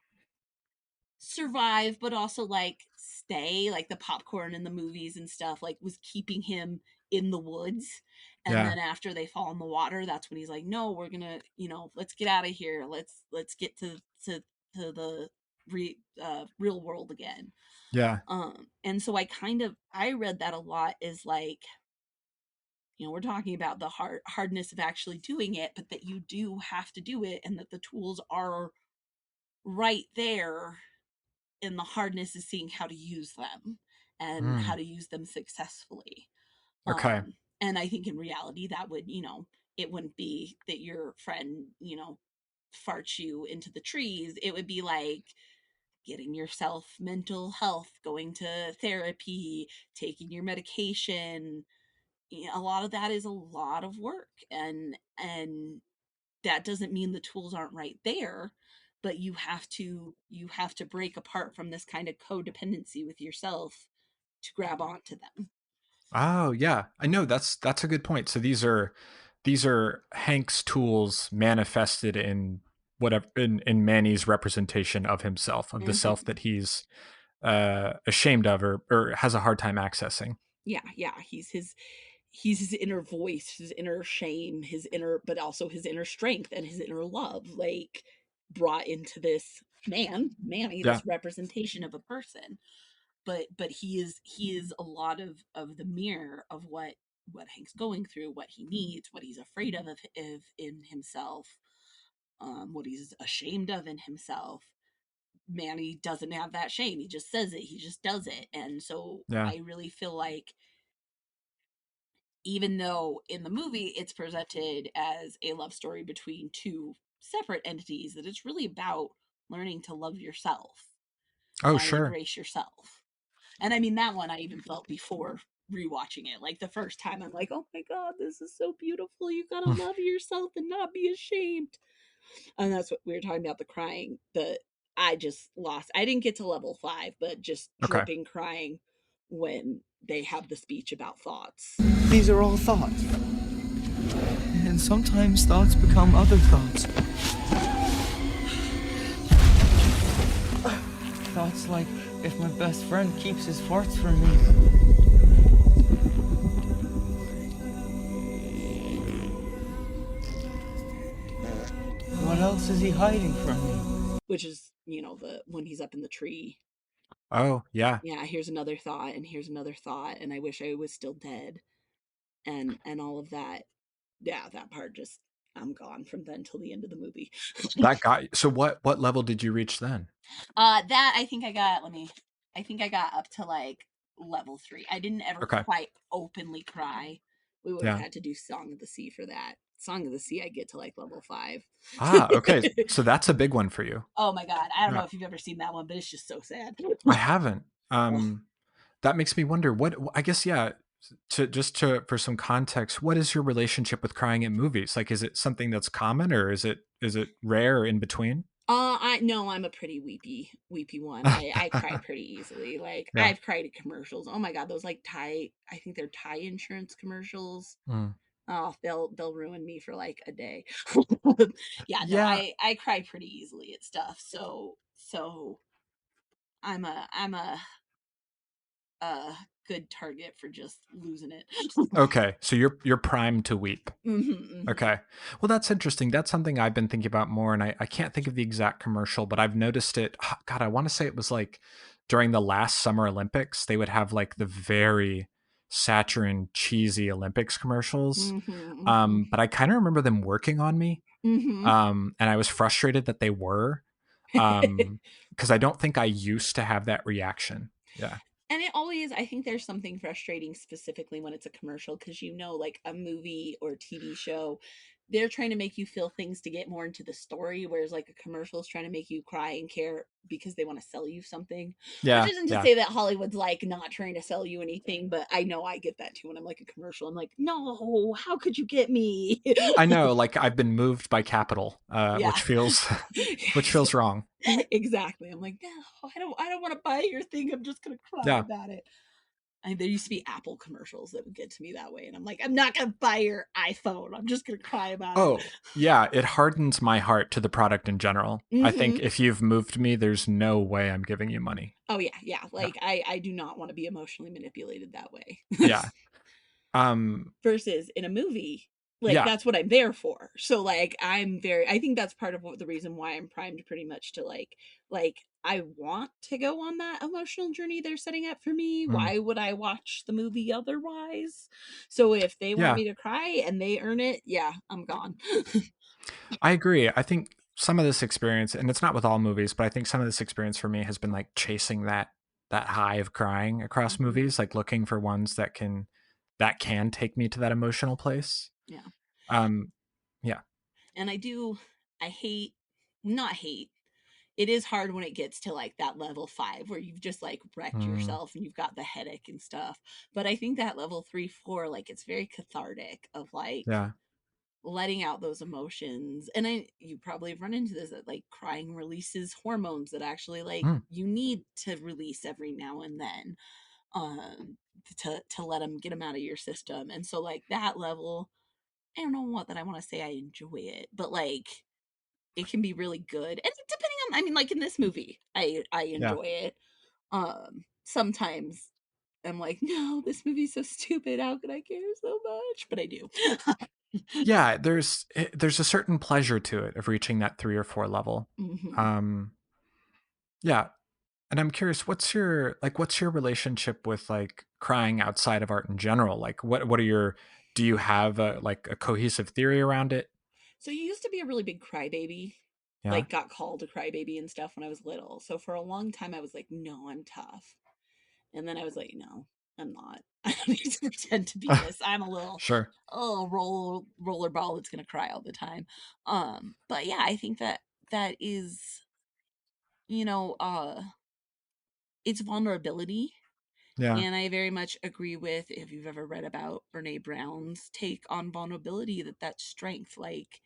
survive but also like stay, like the popcorn in the movies and stuff like was keeping him in the woods. And Yeah. then after they fall in the water, that's when he's like, no, we're gonna, let's get out of here, let's get to the real world again. Yeah. And so I read that a lot is like, we're talking about the hardness of actually doing it, but that you do have to do it and that the tools are right there, and the hardness is seeing how to use them and how Mm. to use them successfully. Okay. And I think in reality that would, it wouldn't be that your friend, farts you into the trees. It would be like getting yourself mental health, going to therapy, taking your medication. A lot of that is a lot of work, and that doesn't mean the tools aren't right there, but you have to break apart from this kind of codependency with yourself to grab onto them. Oh yeah, I know, that's a good point. So these are Hank's tools manifested in whatever, in Manny's representation of himself, of the self Hmm. that he's ashamed of, or has a hard time accessing. Yeah, he's his inner voice, his inner shame, his inner, but also his inner strength and his inner love, like brought into this Manny, Yeah. this representation of a person. But he is a lot of the mirror of what Hank's going through, what he needs, what he's afraid of in himself, what he's ashamed of in himself. Manny doesn't have that shame. He just says it. He just does it. And so Yeah. I really feel like, even though in the movie it's presented as a love story between two separate entities, that it's really about learning to love yourself Oh and sure. embrace yourself. And I mean, that one I even felt before rewatching it. Like the first time, I'm like, oh my God, this is so beautiful. You gotta love yourself and not be ashamed. And that's what we were talking about, the crying. I just lost. I didn't get to level 5, but just Okay. dripping crying when they have the speech about thoughts. These are all thoughts. And sometimes thoughts become other thoughts. Thoughts like if my best friend keeps his farts from me? What else is he hiding from me? Which is, the when he's up in the tree. Oh, yeah. Yeah, here's another thought, and here's another thought, and I wish I was still dead, and all of that. Yeah, that part just, I'm gone from then till the end of the movie. That got so what level did you reach then? That I think I got. I think I got up to like level 3. I didn't ever Okay. quite openly cry. We would have Yeah. had to do Song of the Sea for that. Song of the Sea, I get to like level 5. Okay. So that's a big one for you. Oh my god, I don't Yeah. know if you've ever seen that one, but it's just so sad. I haven't. Oh. That makes me wonder what I guess yeah, to for some context, what is your relationship with crying in movies? Like is it something that's common or is it rare or in between? I no, I'm a pretty weepy one. I cry pretty easily. Like Yeah. I've cried at commercials. Oh my god, those like I think they're Thai insurance commercials. Mm. Oh, they'll ruin me for like a day. Yeah, no, Yeah. I cry pretty easily at stuff. So I'm a good target for just losing it. Okay. So you're primed to weep. Hmm. Okay. Well, that's interesting. That's something I've been thinking about more, and I can't think of the exact commercial, but I've noticed it. God, I want to say it was like during the last Summer Olympics, they would have like the very saccharine, cheesy Olympics commercials. Hmm. But I kind of remember them working on me, Hmm. and I was frustrated that they were, because I don't think I used to have that reaction. Yeah. And it always, I think there's something frustrating specifically when it's a commercial because like a movie or TV show, they're trying to make you feel things to get more into the story, whereas like a commercial is trying to make you cry and care because they want to sell you something. Which Yeah. isn't to Yeah. say that Hollywood's like not trying to sell you anything, but I know I get that too when I'm like a commercial. I'm like, no, how could you get me? I know. Like I've been moved by capital, Yeah. which feels which feels wrong. Exactly. I'm like, no, I don't want to buy your thing. I'm just gonna cry Yeah. about it. There used to be Apple commercials that would get to me that way, and I'm like, I'm not gonna buy your iPhone. I'm just gonna cry about it. Oh, yeah, it hardens my heart to the product in general. I think Hmm. if you've moved me, there's no way I'm giving you money. Oh yeah, yeah. Yeah. Like I do not want to be emotionally manipulated that way. Yeah. Um, Versus in a movie, like yeah. that's what I'm there for. So like I think that's part of the reason why I'm primed pretty much to like I want to go on that emotional journey they're setting up for me. Mm, Why would I watch the movie otherwise? So if they want yeah. me to cry and they earn it, yeah, I'm gone. I agree. I think some of this experience, and it's not with all movies, but I think some of this experience for me has been like chasing that high of crying across Mhm. movies, like looking for ones that can take me to that emotional place. Yeah. Um, yeah. And I hate, not hate, it is hard when it gets to like that level 5 where you've just like wrecked Mm, yourself and you've got the headache and stuff. But I think that level 3, 4, like it's very cathartic of like yeah. letting out those emotions. And you probably have run into this that like crying releases hormones that actually like Mm, you need to release every now and then to let them get them out of your system. And so like that level, I don't know what that I want to say I enjoy it, but like it can be really good. And depending on, I mean, like in this movie, I yeah. enjoy it. Sometimes I'm like, no, this movie's so stupid. How could I care so much? But I do. Yeah, there's a certain pleasure to it of reaching that 3 or 4 level. Hmm. Um, yeah, and I'm curious, what's your relationship with like crying outside of art in general? Like, what are your do you have like a cohesive theory around it? So you used to be a really big crybaby, Yeah. like got called a crybaby and stuff when I was little. So for a long time, I was like, no, I'm tough. And then I was like, no, I'm not. I don't need to pretend to be this. I'm a little Sure. oh roller ball that's gonna cry all the time. But yeah, I think that is, you know, it's vulnerability. Yeah. And I very much agree with, if you've ever read about Brene Brown's take on vulnerability, that's strength. Like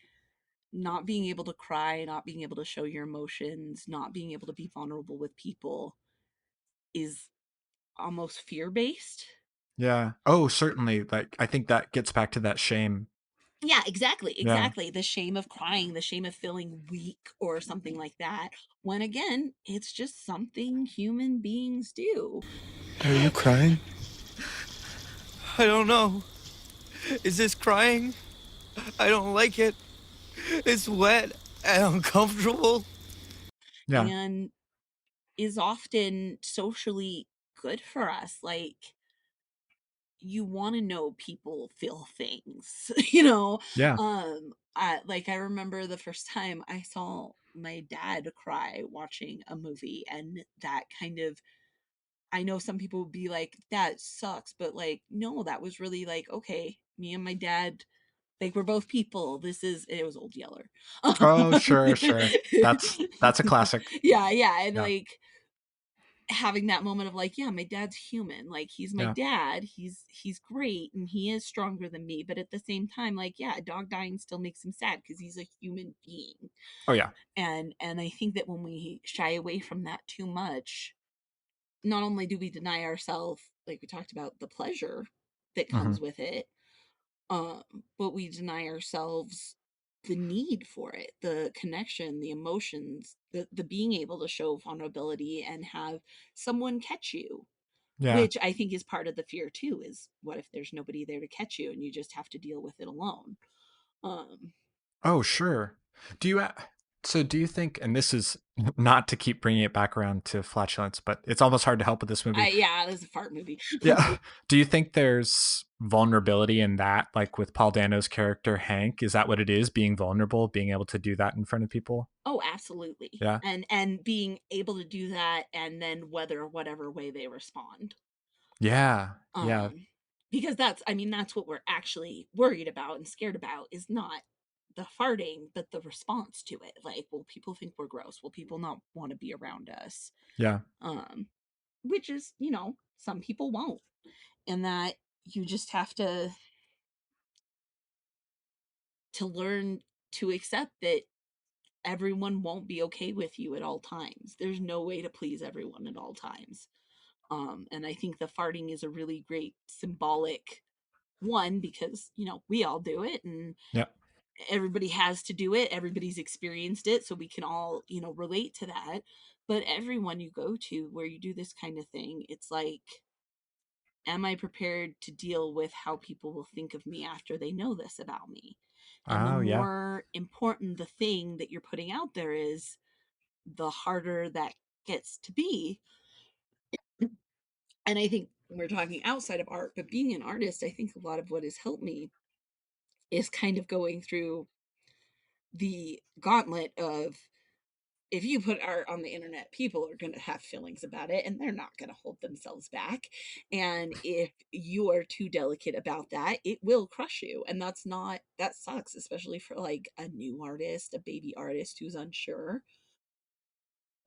not being able to cry, not being able to show your emotions, not being able to be vulnerable with people is almost fear based. Yeah. Oh, certainly. Like I think that gets back to that shame. Yeah, exactly, Yeah. exactly. The shame of crying, the shame of feeling weak or something like that. When again, it's just something human beings do. Are you crying? I don't know. Is this crying? I don't like it. It's wet and uncomfortable. Yeah. And is often socially good for us. Like, you want to know people feel things, you know? Yeah. I remember the first time I saw my dad cry watching a movie, and that kind of, I know some people would be like, that sucks, but like, no, that was really like, okay, me and my dad, like, we're both people. This is, it was Old Yeller. Oh, sure, sure. That's a classic. Yeah, yeah. And Yeah. like, having that moment of like, yeah, my dad's human, like he's my Yeah. dad, he's great and he is stronger than me, but at the same time, like, yeah, a dog dying still makes him sad because he's a human being. Oh yeah. And I think that when we shy away from that too much, not only do we deny ourselves, like we talked about, the pleasure that Hmm. comes with it, um, but we deny ourselves the need for it, the connection, the emotions, the being able to show vulnerability and have someone catch you, Yeah. which I think is part of the fear too. Is what if there's nobody there to catch you and you just have to deal with it alone? Um, Oh, sure. Do you so do you think, and this is not to keep bringing it back around to flatulence, but it's almost hard to help with this movie. yeah, this is a fart movie. Yeah. Do you think there's vulnerability in that, like with Paul Dano's character Hank? Is that what it is? Being vulnerable, being able to do that in front of people? Oh, absolutely. Yeah. And being able to do that and then weather whatever way they respond. Yeah. Yeah. Um, because that's, I mean, that's what we're actually worried about and scared about, is not the farting, but the response to it. Like, will people think we're gross? Will people not want to be around us? Yeah. Um, which is, you know, some people won't. And that you just have to learn to accept that everyone won't be okay with you at all times. There's no way to please everyone at all times. And I think the farting is a really great symbolic one, because, you know, we all do it and Yeah. everybody has to do it. Everybody's experienced it. So we can all, you know, relate to that. But everyone you go to where you do this kind of thing, it's like, am I prepared to deal with how people will think of me after they know this about me? And the Oh, yeah. more important the thing that you're putting out there is, the harder that gets to be. And I think we're talking outside of art, but being an artist, I think a lot of what has helped me is kind of going through the gauntlet of, if you put art on the internet, people are going to have feelings about it and they're not going to hold themselves back. And if you are too delicate about that, it will crush you. And that's not, that sucks, especially for like a new artist, a baby artist who's unsure.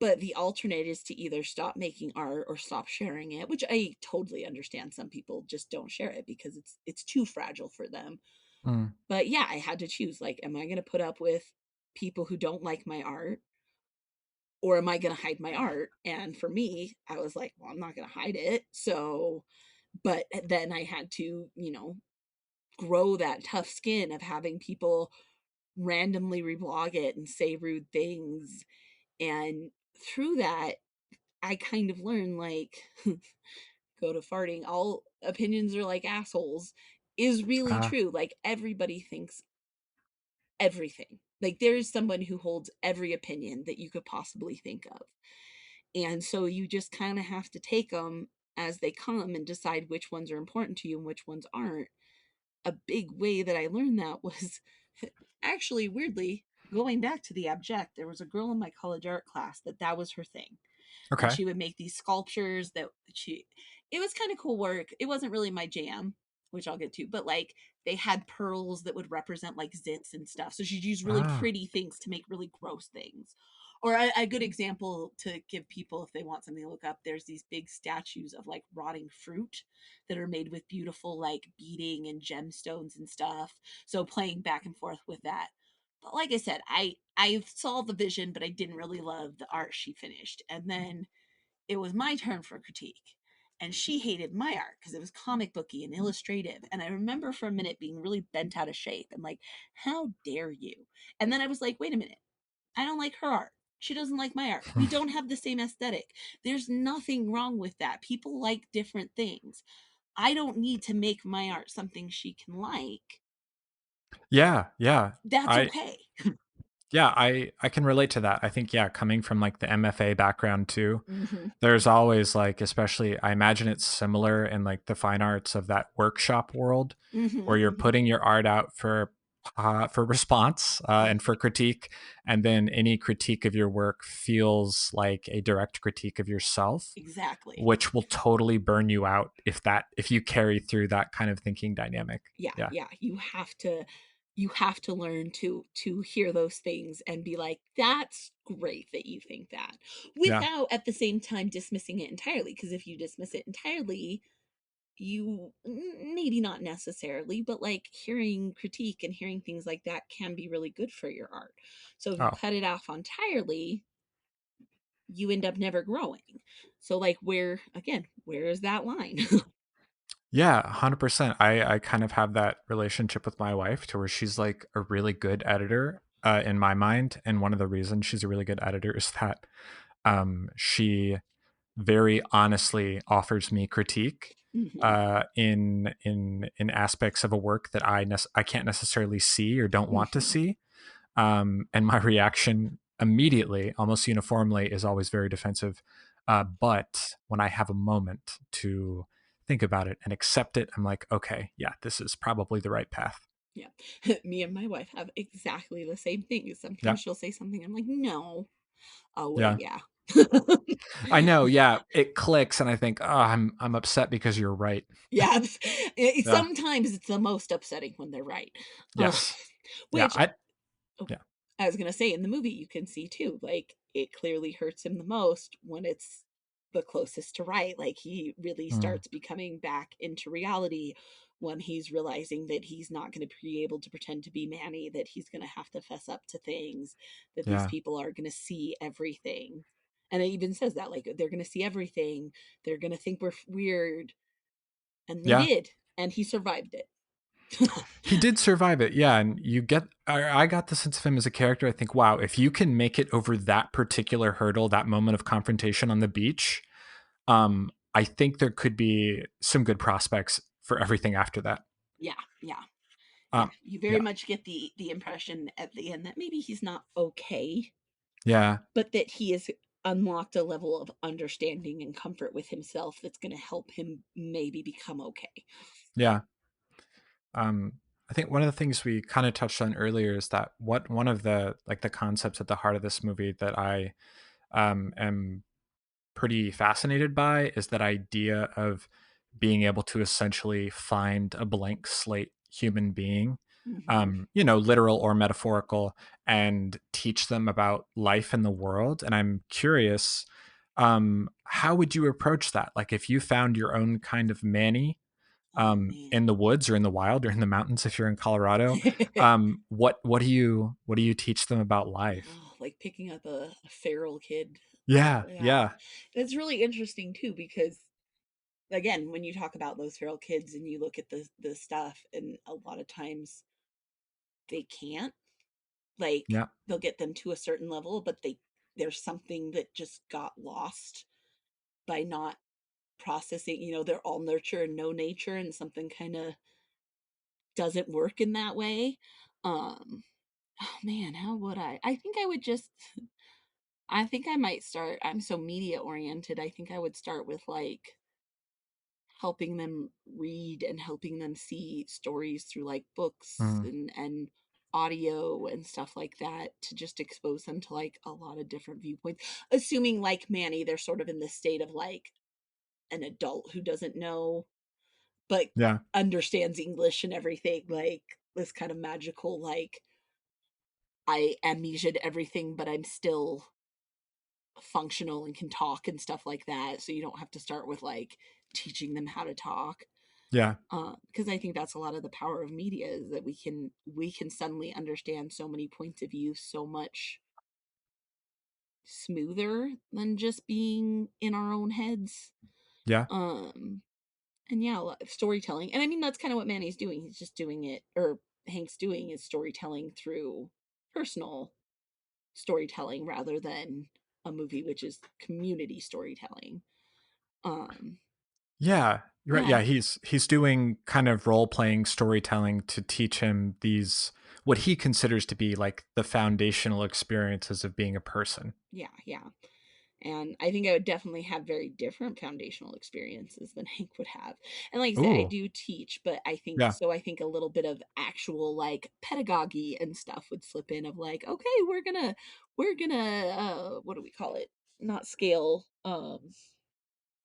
But the alternate is to either stop making art or stop sharing it, which I totally understand. Some people just don't share it because it's too fragile for them. Mm. But yeah, I had to choose, like, am I going to put up with people who don't like my art, or am I going to hide my art? And for me, I was like, well, I'm not going to hide it. So, but then I had to, you know, grow that tough skin of having people randomly reblog it and say rude things. And through that, I kind of learned, like, go to farting, all opinions are like assholes, is really Ah. true. Like, everybody thinks everything. Like, there is someone who holds every opinion that you could possibly think of. And so you just kind of have to take them as they come and decide which ones are important to you and which ones aren't. A big way that I learned that was actually, weirdly, going back to the abject. There was a girl in my college art class that was her thing. And Okay. she would make these sculptures that she, it was kind of cool work. It wasn't really my jam, which I'll get to, but like, they had pearls that would represent like zits and stuff. So she'd use really Ah. pretty things to make really gross things. Or a good example to give people if they want something to look up, there's these big statues of like rotting fruit that are made with beautiful like beading and gemstones and stuff. So playing back and forth with that. But like I said, I saw the vision, but I didn't really love the art she finished. And then it was my turn for critique. and she hated my art because it was comic booky and illustrative. And I remember for a minute being really bent out of shape and like, how dare you? And then I was like, wait a minute, I don't like her art. She doesn't like my art. We don't have the same aesthetic. There's nothing wrong with that. People like different things. I don't need to make my art something she can like. Yeah, yeah. That's I okay. Yeah, I can relate to that. I think yeah, coming from like the MFA background too, Mm-hmm. there's always like, especially I imagine it's similar in like the fine arts of that workshop world Mm-hmm. where you're Mm-hmm. putting your art out for response and for critique, and then any critique of your work feels like a direct critique of yourself, Exactly. which will totally burn you out if you carry through that kind of thinking dynamic. Yeah, Yeah. yeah. You have to learn to hear those things and be like, that's great that you think that, Yeah. without at the same time dismissing it entirely. Because if you dismiss it entirely, you maybe not necessarily, but like hearing critique and hearing things like that can be really good for your art. So if you Oh. cut it off entirely, you end up never growing. So like, where is that line? Yeah, 100%. I kind of have that relationship with my wife to where she's like a really good editor in my mind. And one of the reasons she's a really good editor is that she very honestly offers me critique Hmm. in aspects of a work that I can't necessarily see or don't want to Hmm. see. And my reaction immediately, almost uniformly, is always very defensive. But when I have a moment to think about it and accept it, I'm like, okay, yeah, this is probably the right path. Yeah. Me and my wife have exactly the same thing. Yeah, Sometimes she'll say something, I'm like, no. Oh, wait, yeah, yeah. I know. Yeah, it clicks, and I think, oh, I'm upset because you're right. Yeah. Yeah. Sometimes it's the most upsetting when they're right. Uh, Yes. Yeah. which, oh, Yeah. I was going to say, in the movie, you can see too, like, it clearly hurts him the most when it's the closest to right. Like, he really Mm, starts becoming back into reality when he's realizing that he's not going to be able to pretend to be Manny, that he's going to have to fess up to things, that these yeah. people are going to see everything. And it even says that, like, they're going to see everything. They're going to think we're weird. And they Yeah. did. And he survived it. He did survive it, yeah, and I got the sense of him as a character. I think, wow, if you can make it over that particular hurdle, that moment of confrontation on the beach, I think there could be some good prospects for everything after that. Yeah, yeah. Yeah, Um, you very yeah, much get the impression at the end that maybe he's not okay, yeah, but that he has unlocked a level of understanding and comfort with himself that's going to help him maybe become okay. yeah. Um, I think one of the things we kind of touched on earlier is that what one of the like the concepts at the heart of this movie that I am pretty fascinated by is that idea of being able to essentially find a blank slate human being, Hmm. literal or metaphorical, and teach them about life in the world. And I'm curious, how would you approach that? Like, if you found your own kind of Manny Oh man. in the woods or in the wild or in the mountains, if you're in Colorado, what do you teach them about life? Oh, like picking up a feral kid. Yeah, Yeah. yeah, It's really interesting too because again, when you talk about those feral kids and you look at the stuff and a lot of times they can't, like, yeah, they'll get them to a certain level, but there's something that just got lost by not processing. They're all nurture and no nature, and something kind of doesn't work in that way. Oh man, how would I think I would just I think I might start. I'm so media oriented. I think I would start with like helping them read and helping them see stories through like books mm, and audio and stuff like that, to just expose them to like a lot of different viewpoints, assuming like Manny, they're sort of in this state of like an adult who doesn't know but yeah, understands English and everything, like this kind of magical, like, I amnesiaed everything but I'm still functional and can talk and stuff like that, so you don't have to start with like teaching them how to talk. yeah. Because I think that's a lot of the power of media, is that we can suddenly understand so many points of view so much smoother than just being in our own heads. Yeah. Um, and yeah, storytelling. And I mean, that's kind of what Manny's doing. He's just doing it, or Hank's doing is storytelling through personal storytelling rather than a movie, which is community storytelling. Um, Yeah, you're right. yeah, Yeah, he's doing kind of role playing storytelling to teach him these what he considers to be like the foundational experiences of being a person. yeah, yeah. And I think I would definitely have very different foundational experiences than Hank would have. And like I said, I Ooh, do teach, but I think yeah, so. I think a little bit of actual like pedagogy and stuff would slip in of like, okay, we're gonna what do we call it? Not scale,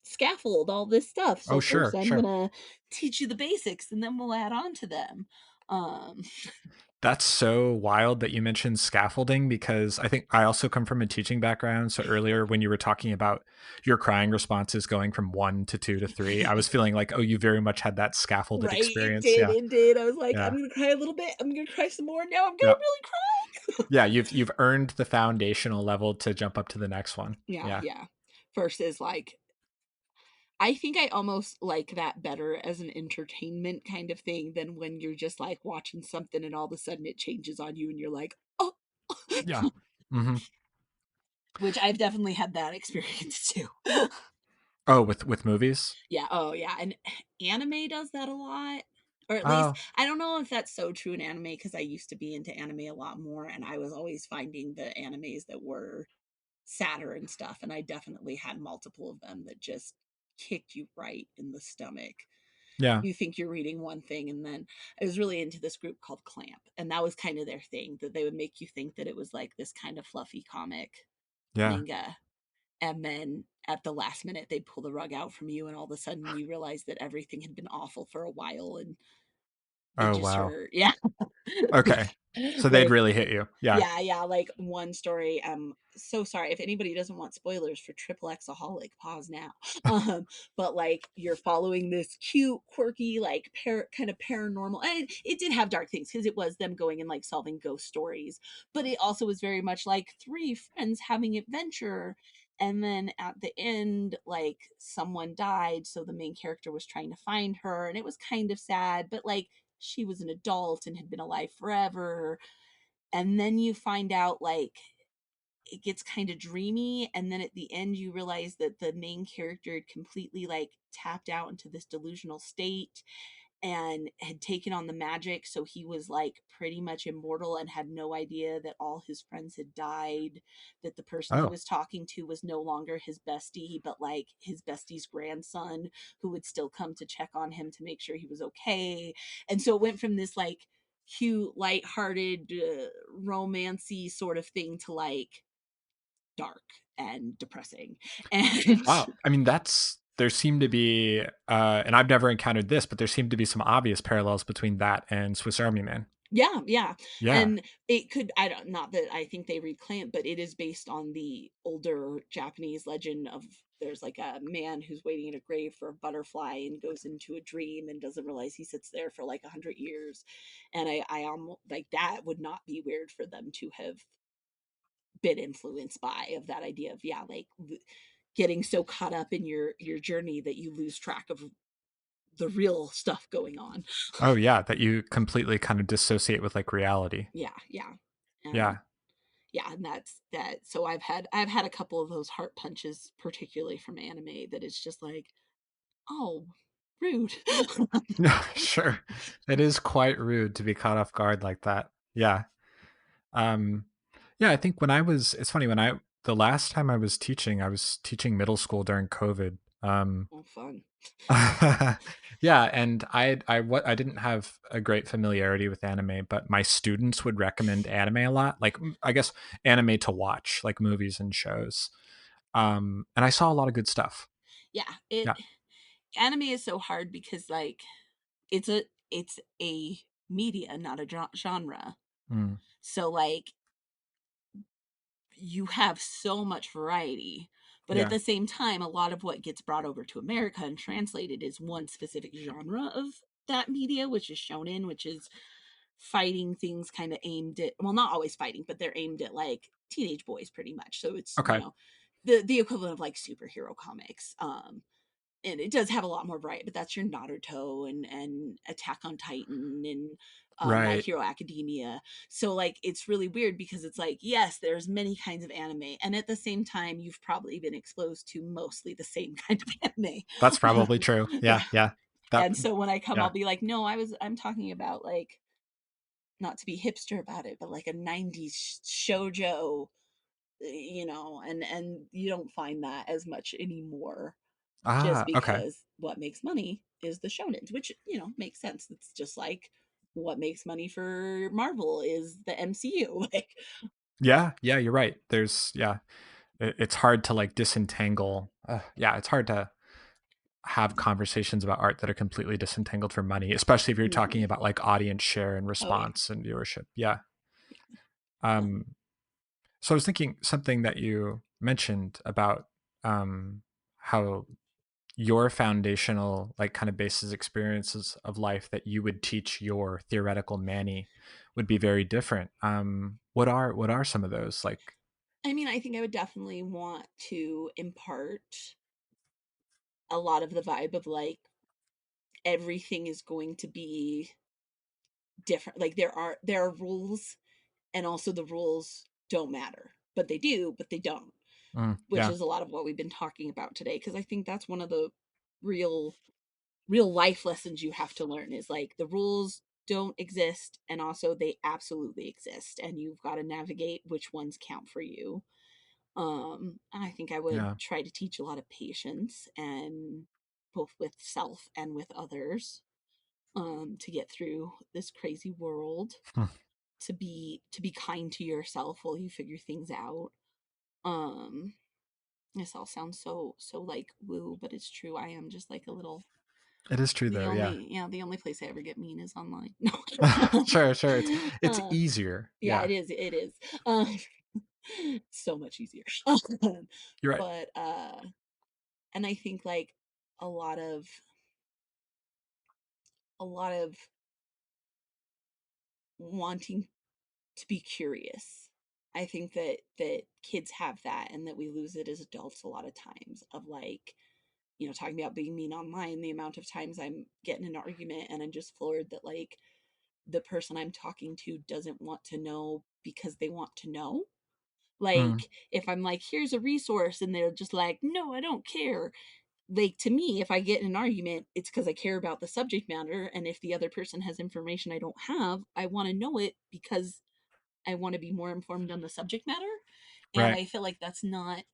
scaffold all this stuff. oh So first sure, I'm sure. gonna teach you the basics and then we'll add on to them. Um That's so wild that you mentioned scaffolding because I think I also come from a teaching background. So earlier when you were talking about your crying responses going from 1 to 2 to 3, I was feeling like, oh, you very much had that scaffolded right, it experience. did, Yeah. it did. I was like, I'm Yeah. gonna cry a little bit, I'm gonna cry some more, now I'm Yeah. gonna really cry. Yeah, you've earned the foundational level to jump up to the next one. Yeah, Yeah. yeah. Versus like I think I almost like that better as an entertainment kind of thing than when you're just like watching something and all of a sudden it changes on you and you're like, "Oh." Yeah. Mhm. Which I've definitely had that experience too. Oh, with movies? Yeah, oh yeah, and anime does that a lot. Or at least Oh, I don't know if that's so true in anime because I used to be into anime a lot more and I was always finding the animes that were sadder and stuff, and I definitely had multiple of them that just kicked you right in the stomach. yeah. You think you're reading one thing, and then I was really into this group called Clamp, and that was kind of their thing, that they would make you think that it was like this kind of fluffy comic Yeah. manga, and then at the last minute they'd pull the rug out from you and all of a sudden you realize that everything had been awful for a while and it Oh, just wow. hurt. Yeah. Okay. So they'd Like really hit you. Yeah. yeah, yeah, like one story, so sorry if anybody doesn't want spoilers for Triple Xaholic, pause now. But like you're following this cute, quirky, like kind of paranormal, and it did have dark things because it was them going and like solving ghost stories, but it also was very much like three friends having adventure. And then at the end, like someone died, so the main character was trying to find her, and it was kind of sad, but like she was an adult and had been alive forever. And then you find out like it gets kind of dreamy, and then at the end you realize that the main character had completely like tapped out into this delusional state and had taken on the magic, so he was like pretty much immortal and had no idea that all his friends had died, that the person he Oh. was talking to was no longer his bestie but like his bestie's grandson who would still come to check on him to make sure he was okay. And so it went from this like cute light-hearted romancy sort of thing to like dark and depressing. And Wow. I mean, that's there seem to be and I've never encountered this, but there seem to be some obvious parallels between that and Swiss Army Man. yeah, yeah. Yeah. And it could, I don't, not that I think they read Clamp, but it is based on the older Japanese legend of there's like a man who's waiting in a grave for a butterfly and goes into a dream and doesn't realize he sits there for like 100 years. And I almost like that would not be weird for them to have been influenced by, of that idea of yeah, like getting so caught up in your journey that you lose track of the real stuff going on. Oh yeah, that you completely kind of dissociate with like reality. Yeah, yeah. And Yeah. yeah, and that's that. So I've had a couple of those heart punches, particularly from anime, that it's just like, oh, rude. No, sure. It is quite rude to be caught off guard like that. Yeah. Um yeah, I think when I was it's funny when I the last time I was teaching middle school during COVID. Oh, fun. Yeah, and I didn't have a great familiarity with anime, but my students would recommend anime a lot, like I guess anime to watch, like movies and shows. And I saw a lot of good stuff. Yeah, it Yeah. anime is so hard because like it's a media, not a genre. Mm, So like you have so much variety, but at yeah. the same time a lot of what gets brought over to America and translated is one specific genre of that media, which is shonen, which is fighting things kind of aimed at, well, not always fighting, but they're aimed at like teenage boys pretty much. So it's, Okay. the equivalent of like superhero comics. and it does have a lot more variety, but that's your Naruto and Attack on Titan and My Right. Hero Academia. So like it's really weird because it's like yes, there's many kinds of anime, and at the same time, you've probably been exposed to mostly the same kind of That's anime. probably true. Yeah, Yeah, yeah. That and so when I come, I'll yeah. be like, no, I'm talking about like not to be hipster about it, but like a '90s shojo, and you don't find that as much anymore just Ah, okay. because what makes money is the shonens, which makes sense. It's just like what makes money for Marvel is the MCU. Like, Yeah, yeah, you're right. There's yeah, it's hard to like disentangle. Yeah, it's hard to have conversations about art that are completely disentangled from money, especially if you're talking mhm. about like audience share and Oh yeah. response and viewership. Yeah. Um, Um, so I was thinking something that you mentioned about how your foundational, like kind of basis experiences of life that you would teach your theoretical Manny would be very different. What are some of those? Like, I mean, I think I would definitely want to impart a lot of the vibe of like everything is going to be different. Like there are rules, and also the rules don't matter, but they do, but they don't, which yeah, is a lot of what we've been talking about today. Because I think that's one of the real real life lessons you have to learn is like the rules don't exist, and also they absolutely exist, and you've got to navigate which ones count for you. I think I would yeah. try to teach a lot of patience, and both with self and with others, to get through this crazy world, Hmm. to be kind to yourself while you figure things out. um this all sounds so like woo, but it's true. I am just like a little. It is true The though. Yeah. only yeah, the only place I ever get mean is online. No. Sure, sure. It's uh, easier. yeah, Yeah, it is. So much easier. you're right. But and I think like a lot of a lot of wanting to be curious. I think that kids have that, and that we lose it as adults a lot of times of like, talking about being mean online, the amount of times I'm getting an argument and I'm just floored that like the person I'm talking to doesn't want to know because they want to know. Mm, Like, if I'm like, here's a resource, and they're just like, no, I don't care. Like, to me, if I get in an argument, it's because I care about the subject matter. And if the other person has information I don't have, I want to know it because I want to be more informed on the subject matter. And right. I feel like that's not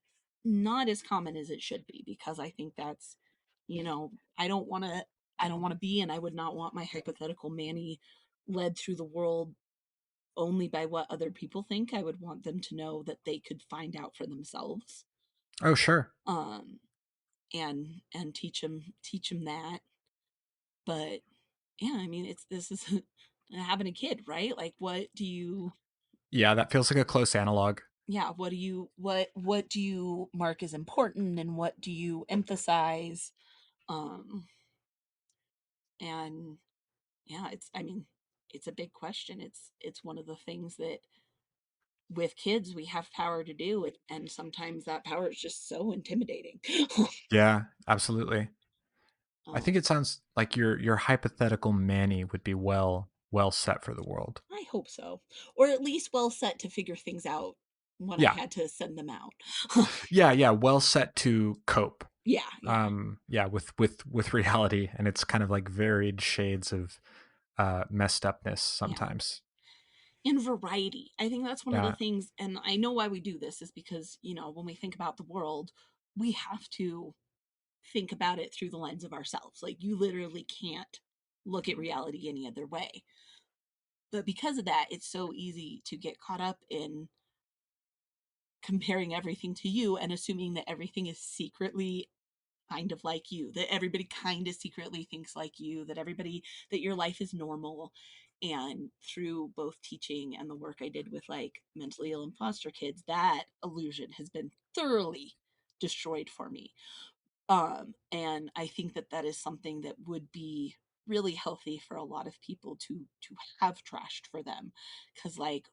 as common as it should be, because I think that's, I don't want to. I don't want to be, and I would not want my hypothetical Manny led through the world only by what other people think. I would want them to know that they could find out for themselves. Oh, sure. Um, and teach them that. But yeah, I mean, it's this is having a kid, right? Like, what do you? Yeah, that feels like a close analog. Yeah, what do you mark as important, and what do you emphasize? Um, and yeah, I mean, it's a big question. It's one of the things that with kids we have power to do it, and sometimes that power is just so intimidating. Yeah, absolutely. I think um it sounds like your hypothetical Manny would be well set for the world. I hope so, or at least well set to figure things out when I Yeah, had to send them out. yeah, yeah. Well set to cope. Yeah, yeah, Yeah, with reality, and it's kind of like varied shades of messed upness yeah. sometimes. And variety, I think that's one of the Yeah. things, and I know why we do this is because when we think about the world, we have to think about it through the lens of ourselves. Like, you literally can't look at reality any other way. But because of that, it's so easy to get caught up in comparing everything to you and assuming that everything is secretly kind of like you, that everybody kind of secretly thinks like you, that your life is normal. And through both teaching and the work I did with like mentally ill and foster kids, that illusion has been thoroughly destroyed for me. And I think that is something that would be really healthy for a lot of people to have trashed for them. Because like,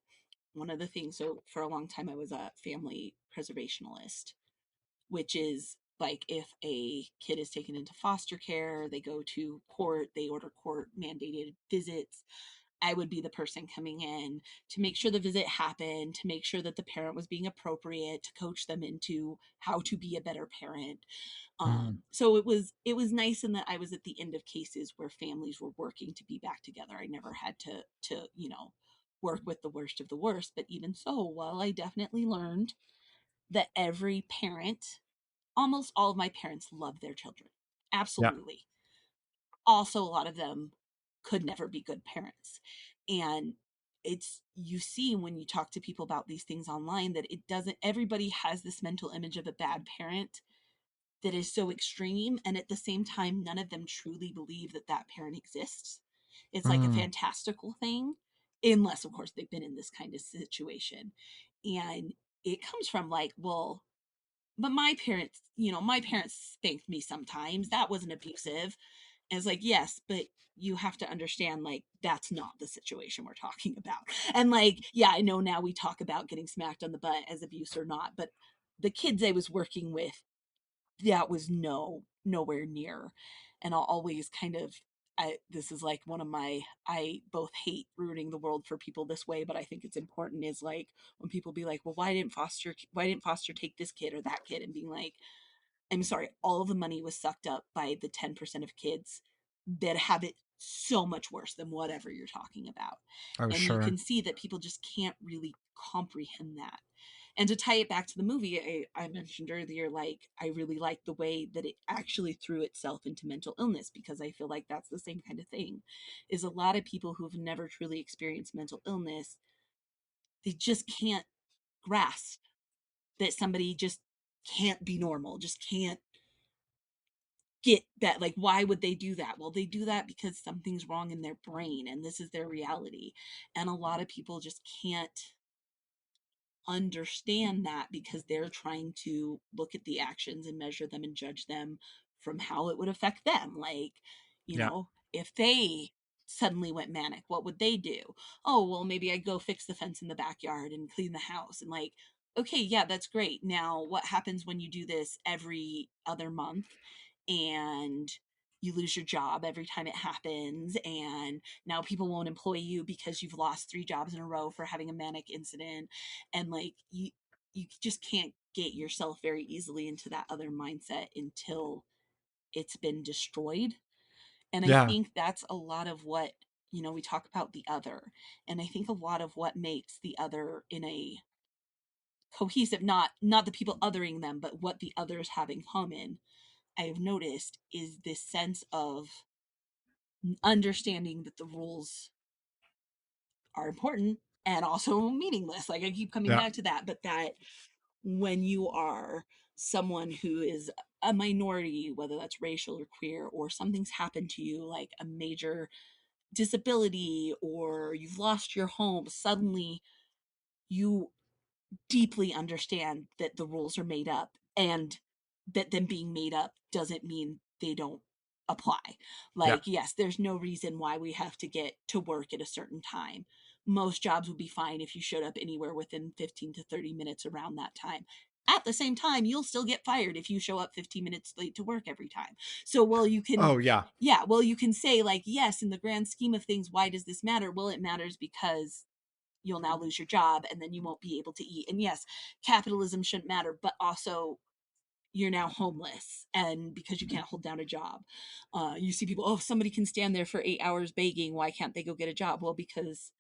one of the things, so for a long time I was a family preservationalist, which is like if a kid is taken into foster care, they go to court, they order court mandated visits. I would be the person coming in to make sure the visit happened, to make sure that the parent was being appropriate, to coach them into how to be a better parent. Mm. So it was nice in that I was at the end of cases where families were working to be back together. I never had to work with the worst of the worst, but even so, while I definitely learned that every parent, almost all of my parents loved their children. Yeah. Absolutely. Also, a lot of them could never be good parents. And it's, you see when you talk to people about these things online, that it doesn't, everybody has this mental image of a bad parent that is so extreme, and at the same time none of them truly believe that that parent exists. It's like a Mm. fantastical thing, unless of course they've been in this kind of situation. And it comes from like, well, but my parents spanked me sometimes, that wasn't abusive. And it's like, yes, but you have to understand, like, that's not the situation we're talking about. And like, yeah, I know now we talk about getting smacked on the butt as abuse or not, but the kids I was working with, that was nowhere near. And I'll always kind of, this is like one of my, I both hate ruining the world for people this way, but I think it's important, is like when people be like, well, why didn't foster take this kid or that kid, and being like, I'm sorry, all of the money was sucked up by the 10% of kids that have it so much worse than whatever you're talking about. Oh, And you sure. can see that people just can't really comprehend that. And to tie it back to the movie, I mentioned earlier, like, I really like the way that it actually threw itself into mental illness, because I feel like that's the same kind of thing. Is a lot of people who've never truly experienced mental illness, they just can't grasp that somebody just can't be normal, just can't get that. Like, why would they do that? Well, they do that because something's wrong in their brain and this is their reality. And a lot of people just can't understand that, because they're trying to look at the actions and measure them and judge them from how it would affect them. Like, Yeah. if they suddenly went manic, what would they do? Oh, well, maybe I'd go fix the fence in the backyard and clean the house. And like, okay, yeah, that's great. Now, what happens when you do this every other month and you lose your job every time it happens, and now people won't employ you because you've lost 3 jobs in a row for having a manic incident? And like, you just can't get yourself very easily into that other mindset until it's been destroyed. And I Yeah. think that's a lot of what, we talk about the other. And I think a lot of what makes the other in a cohesive, not the people othering them, but what the others have in common, I've noticed, is this sense of understanding that the rules are important and also meaningless. Like, I keep coming Yeah. back to that, but that when you are someone who is a minority, whether that's racial or queer, or something's happened to you, like a major disability, or you've lost your home, suddenly you deeply understand that the rules are made up, and that them being made up doesn't mean they don't apply. Yeah. Like, yes, there's no reason why we have to get to work at a certain time. Most jobs would be fine if you showed up anywhere within 15 to 30 minutes around that time. At the same time, you'll still get fired if you show up 15 minutes late to work every time. So, well, you can, Oh, yeah. yeah, well, you can say, like, yes, in the grand scheme of things, why does this matter? Well, it matters because you'll now lose your job and then you won't be able to eat. And yes, capitalism shouldn't matter, but also you're now homeless, and because you can't hold down a job. You see people, oh, somebody can stand there for 8 hours begging, why can't they go get a job? Well, because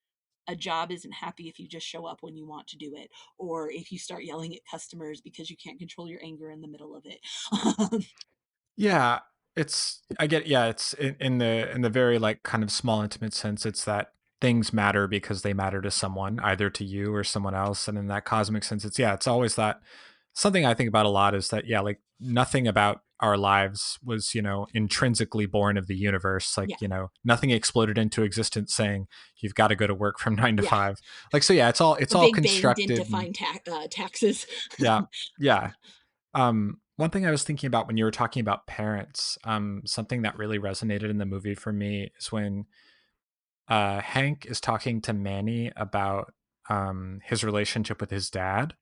a job isn't happy if you just show up when you want to do it, or if you start yelling at customers because you can't control your anger in the middle of it. Yeah, it's I get yeah, it's in the very like kind of small intimate sense, it's that things matter because they matter to someone, either to you or someone else. And in that cosmic sense, it's yeah, it's always that something I think about a lot is that yeah, like nothing about our lives was, intrinsically born of the universe. Like, Yeah, nothing exploded into existence saying you've got to go to work from nine to yeah. five. Like so yeah, it's The all Big Bang didn't constructed and define taxes. yeah, yeah. One thing I was thinking about when you were talking about parents, something that really resonated in the movie for me is when Hank is talking to Manny about his relationship with his dad.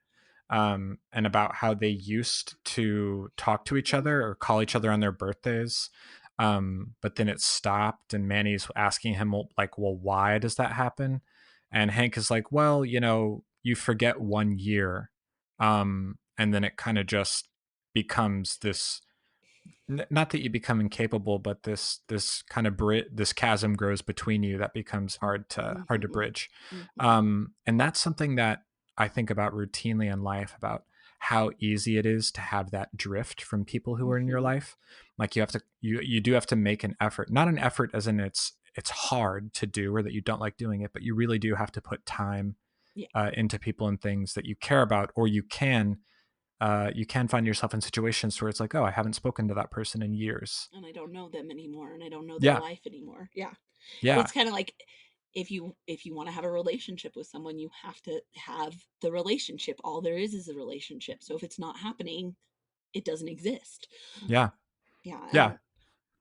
and about how they used to talk to each other or call each other on their birthdays. But then it stopped, and Manny's asking him, like, well, why does that happen? And Hank is like, well, you forget 1 year. And then it kind of just becomes this, not that you become incapable, but this kind of this chasm grows between you that becomes hard to Mm-hmm. bridge. Mm-hmm. And that's something that I think about routinely in life, about how easy it is to have that drift from people who are in your Mm-hmm. life. Like you do have to make an effort, not an effort as in it's hard to do or that you don't like doing it, but you really do have to put time Yeah. into people and things that you care about, or you can find yourself in situations where it's like, oh, I haven't spoken to that person in years. And I don't know them anymore, and I don't know their Yeah, life anymore. Yeah. yeah, It's kind of like, if you want to have a relationship with someone, you have to have the relationship. All there is a relationship. So if it's not happening, it doesn't exist. yeah, Yeah. yeah. And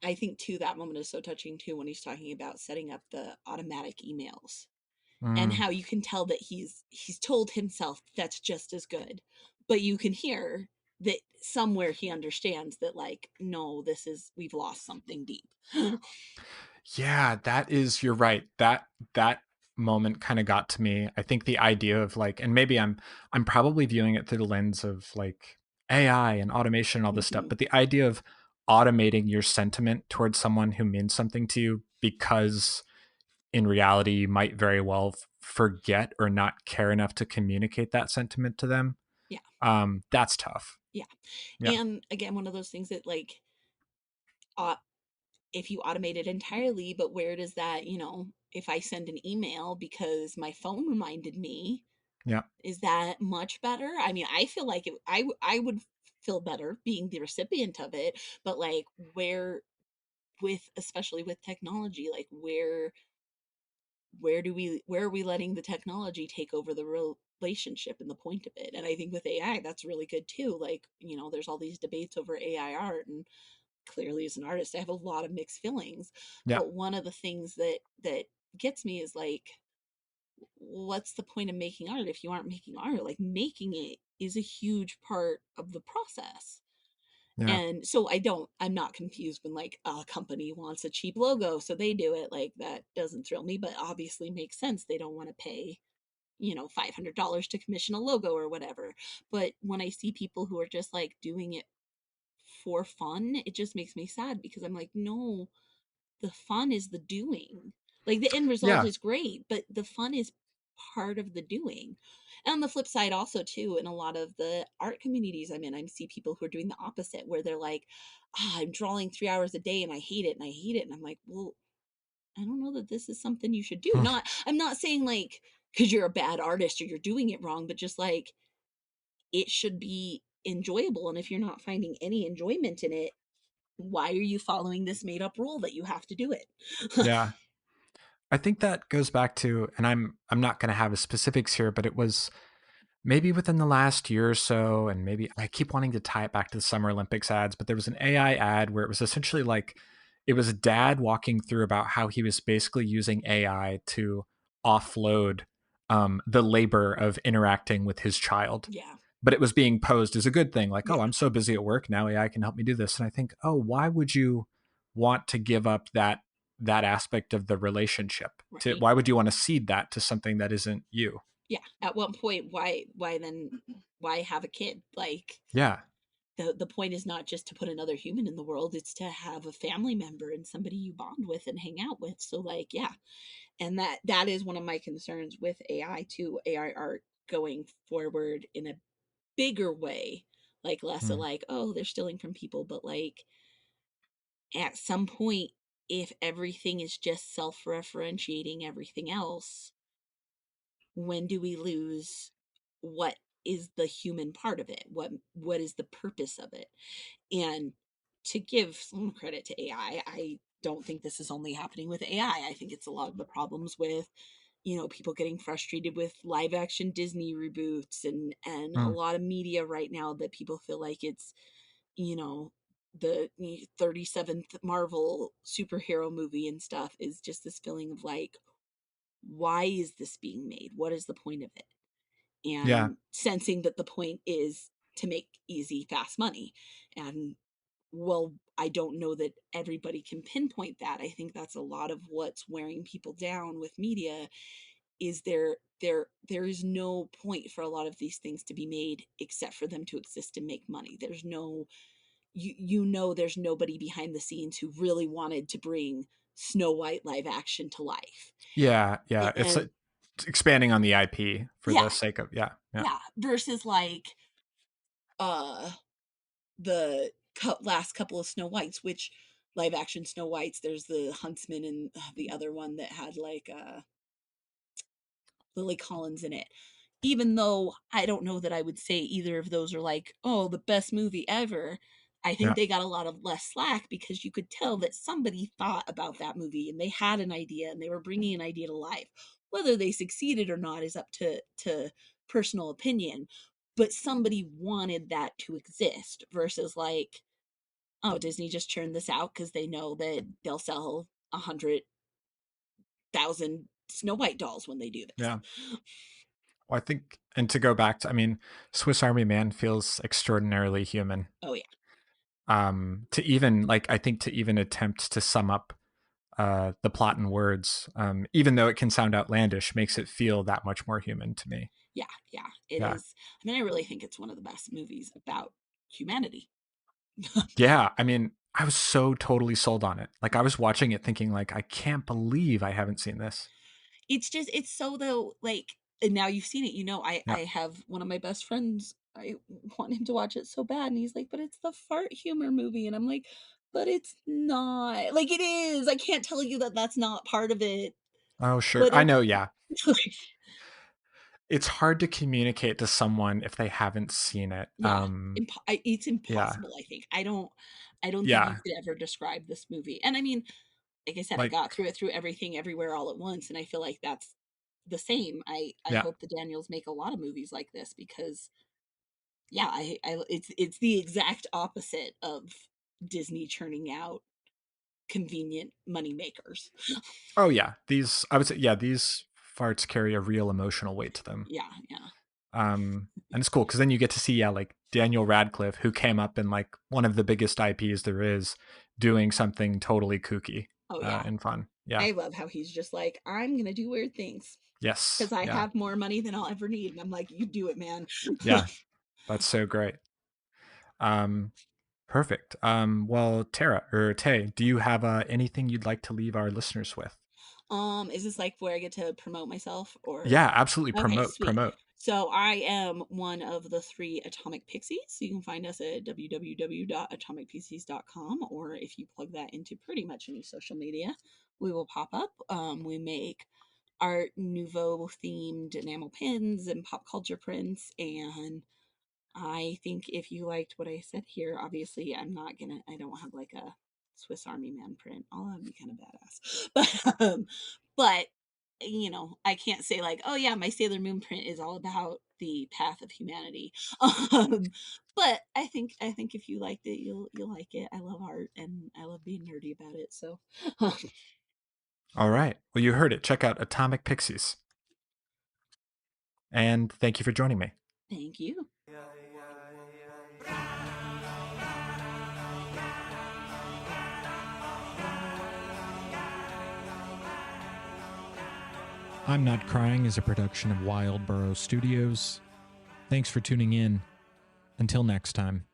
I think too, that moment is so touching too, when he's talking about setting up the automatic emails, and Mm, how you can tell that he's told himself that's just as good, but you can hear that somewhere he understands that, like, no, this is, we've lost something deep. yeah, you're right. That moment kind of got to me. I think the idea of like, and maybe I'm probably viewing it through the lens of like AI and automation and all this stuff, Mm-hmm. but the idea of automating your sentiment towards someone who means something to you, because in reality you might very well forget or not care enough to communicate that sentiment to them. Yeah. That's tough. Yeah. Yeah. And again, one of those things that, like, uh, if you automate it entirely, but where does that, if I send an email because my phone reminded me, Yeah. is that much better? I mean, I feel like I would feel better being the recipient of it, but like, where, with, especially with technology, like, where are we letting the technology take over the relationship and the point of it? And I think with AI, that's really good too. Like, there's all these debates over AI art, and clearly as an artist, I have a lot of mixed feelings. Yeah. But one of the things that gets me is like, what's the point of making art if you aren't making art? Like, making it is a huge part of the process. Yeah. And so I'm not confused when, like, a company wants a cheap logo, so they do it. Like, that doesn't thrill me, but obviously makes sense. They don't want to pay, $500 to commission a logo or whatever. But when I see people who are just like doing it for fun, it just makes me sad, because I'm like, no, the fun is the doing. Like, the end result Yeah. is great, but the fun is part of the doing. And on the flip side, also too, in a lot of the art communities I'm in, I see people who are doing the opposite, where they're like, I'm drawing 3 hours a day and I hate it and I hate it. And I'm like, well, I don't know that this is something you should do. I'm not saying like because you're a bad artist or you're doing it wrong, but just like, it should be enjoyable. And if you're not finding any enjoyment in it, why are you following this made up rule that you have to do it? Yeah. I think that goes back to, and I'm not going to have the specifics here, but it was maybe within the last year or so, and maybe I keep wanting to tie it back to the Summer Olympics ads, but there was an AI ad where it was essentially like it was a dad walking through about how he was basically using AI to offload the labor of interacting with his child. Yeah. But it was being posed as a good thing, like, oh, Yeah. I'm so busy at work now, AI can help me do this. And I think, oh, why would you want to give up that aspect of the relationship? To Right. why would you want to cede that to something that isn't you? Yeah. At what point, why then, why have a kid? Like, Yeah. the point is not just to put another human in the world, it's to have a family member and somebody you bond with and hang out with. So like, yeah. And that is one of my concerns with AI too, AI art going forward in a bigger way. Like, less of Mm, like, oh, they're stealing from people, but like, at some point, if everything is just self-referentiating everything else, when do we lose what is the human part of it? What is the purpose of it? And to give some credit to AI, I don't think this is only happening with AI. I think it's a lot of the problems with, people getting frustrated with live action Disney reboots, and a mm, lot of media right now, that people feel like it's, you know, the 37th Marvel superhero movie and stuff, is just this feeling of like, why is this being made? What is the point of it? Yeah. and sensing that the point is to make easy, fast money. And well, I don't know that everybody can pinpoint that. I think that's a lot of what's wearing people down with media is there is no point for a lot of these things to be made except for them to exist and make money. There's no there's nobody behind the scenes who really wanted to bring Snow White live action to life. Yeah. Yeah. It's And expanding on the IP for yeah, the sake of, yeah. Yeah. yeah, versus like uh the last couple of Snow Whites, which live action Snow Whites, there's the Huntsman and the other one that had like Lily Collins in it. Even though I don't know that I would say either of those are like, oh, the best movie ever. I think Yeah. they got a lot of less slack because you could tell that somebody thought about that movie and they had an idea and they were bringing an idea to life. Whether they succeeded or not is up to personal opinion, but somebody wanted that to exist versus like, oh, Disney just churned this out because they know that they'll sell 100,000 Snow White dolls when they do this. Yeah. Well, I think, and to go back to, I mean, Swiss Army Man feels extraordinarily human. Oh yeah. To even like, I think to even attempt to sum up the plot in words, even though it can sound outlandish, makes it feel that much more human to me. Yeah, yeah, it Yeah. is. I mean, I really think it's one of the best movies about humanity. Yeah. I mean, I was so totally sold on it. Like I was watching it thinking like, I can't believe I haven't seen this. It's just it's so though like and now you've seen it, Yeah. I have one of my best friends, I want him to watch it so bad and he's like, "But it's the fart humor movie." And I'm like, "But it's not." Like it is. I can't tell you that that's not part of it, Oh, sure. but I it's know. Yeah. It's hard to communicate to someone if they haven't seen it. yeah, it's Yeah. impossible, I think. I don't think you Yeah. could ever describe this movie. And I mean, like I said, I Like, got through it through everything everywhere all at once, and I feel like that's the same. I yeah. hope the Daniels make a lot of movies like this because yeah, I it's the exact opposite of Disney churning out convenient money makers. Oh, yeah. These, I would say, yeah, these farts carry a real emotional weight to them. Yeah, yeah. And it's cool because then you get to see, yeah, like Daniel Radcliffe, who came up in like one of the biggest IPs there is, doing something totally kooky Oh yeah. and fun. Yeah. I love how he's just like, I'm gonna do weird things Yes. because I Yeah. have more money than I'll ever need. And I'm like, you do it, man. Yeah. That's so great. Um, Perfect. Well, Tara or Tay, do you have anything you'd like to leave our listeners with? Is this like where I get to promote myself or Yeah, absolutely. okay, Promote, sweet. promote. So I am one of the 3 Atomic Pixies. So you can find us at www.atomicpixies.com, or if you plug that into pretty much any social media, we will pop up. We make Art Nouveau themed enamel pins and pop culture prints. And I think if you liked what I said here, obviously I don't have like a Swiss Army Man print. All that would be kind of badass. But I can't say like, oh yeah, my Sailor Moon print is all about the path of humanity. Um, but I think if you liked it, you'll like it. I love art and I love being nerdy about it. So All right. Well, you heard it. Check out Atomic Pixies. And thank you for joining me. thank you. I'm Not Crying is a production of Wildboro Studios. Thanks for tuning in. Until next time.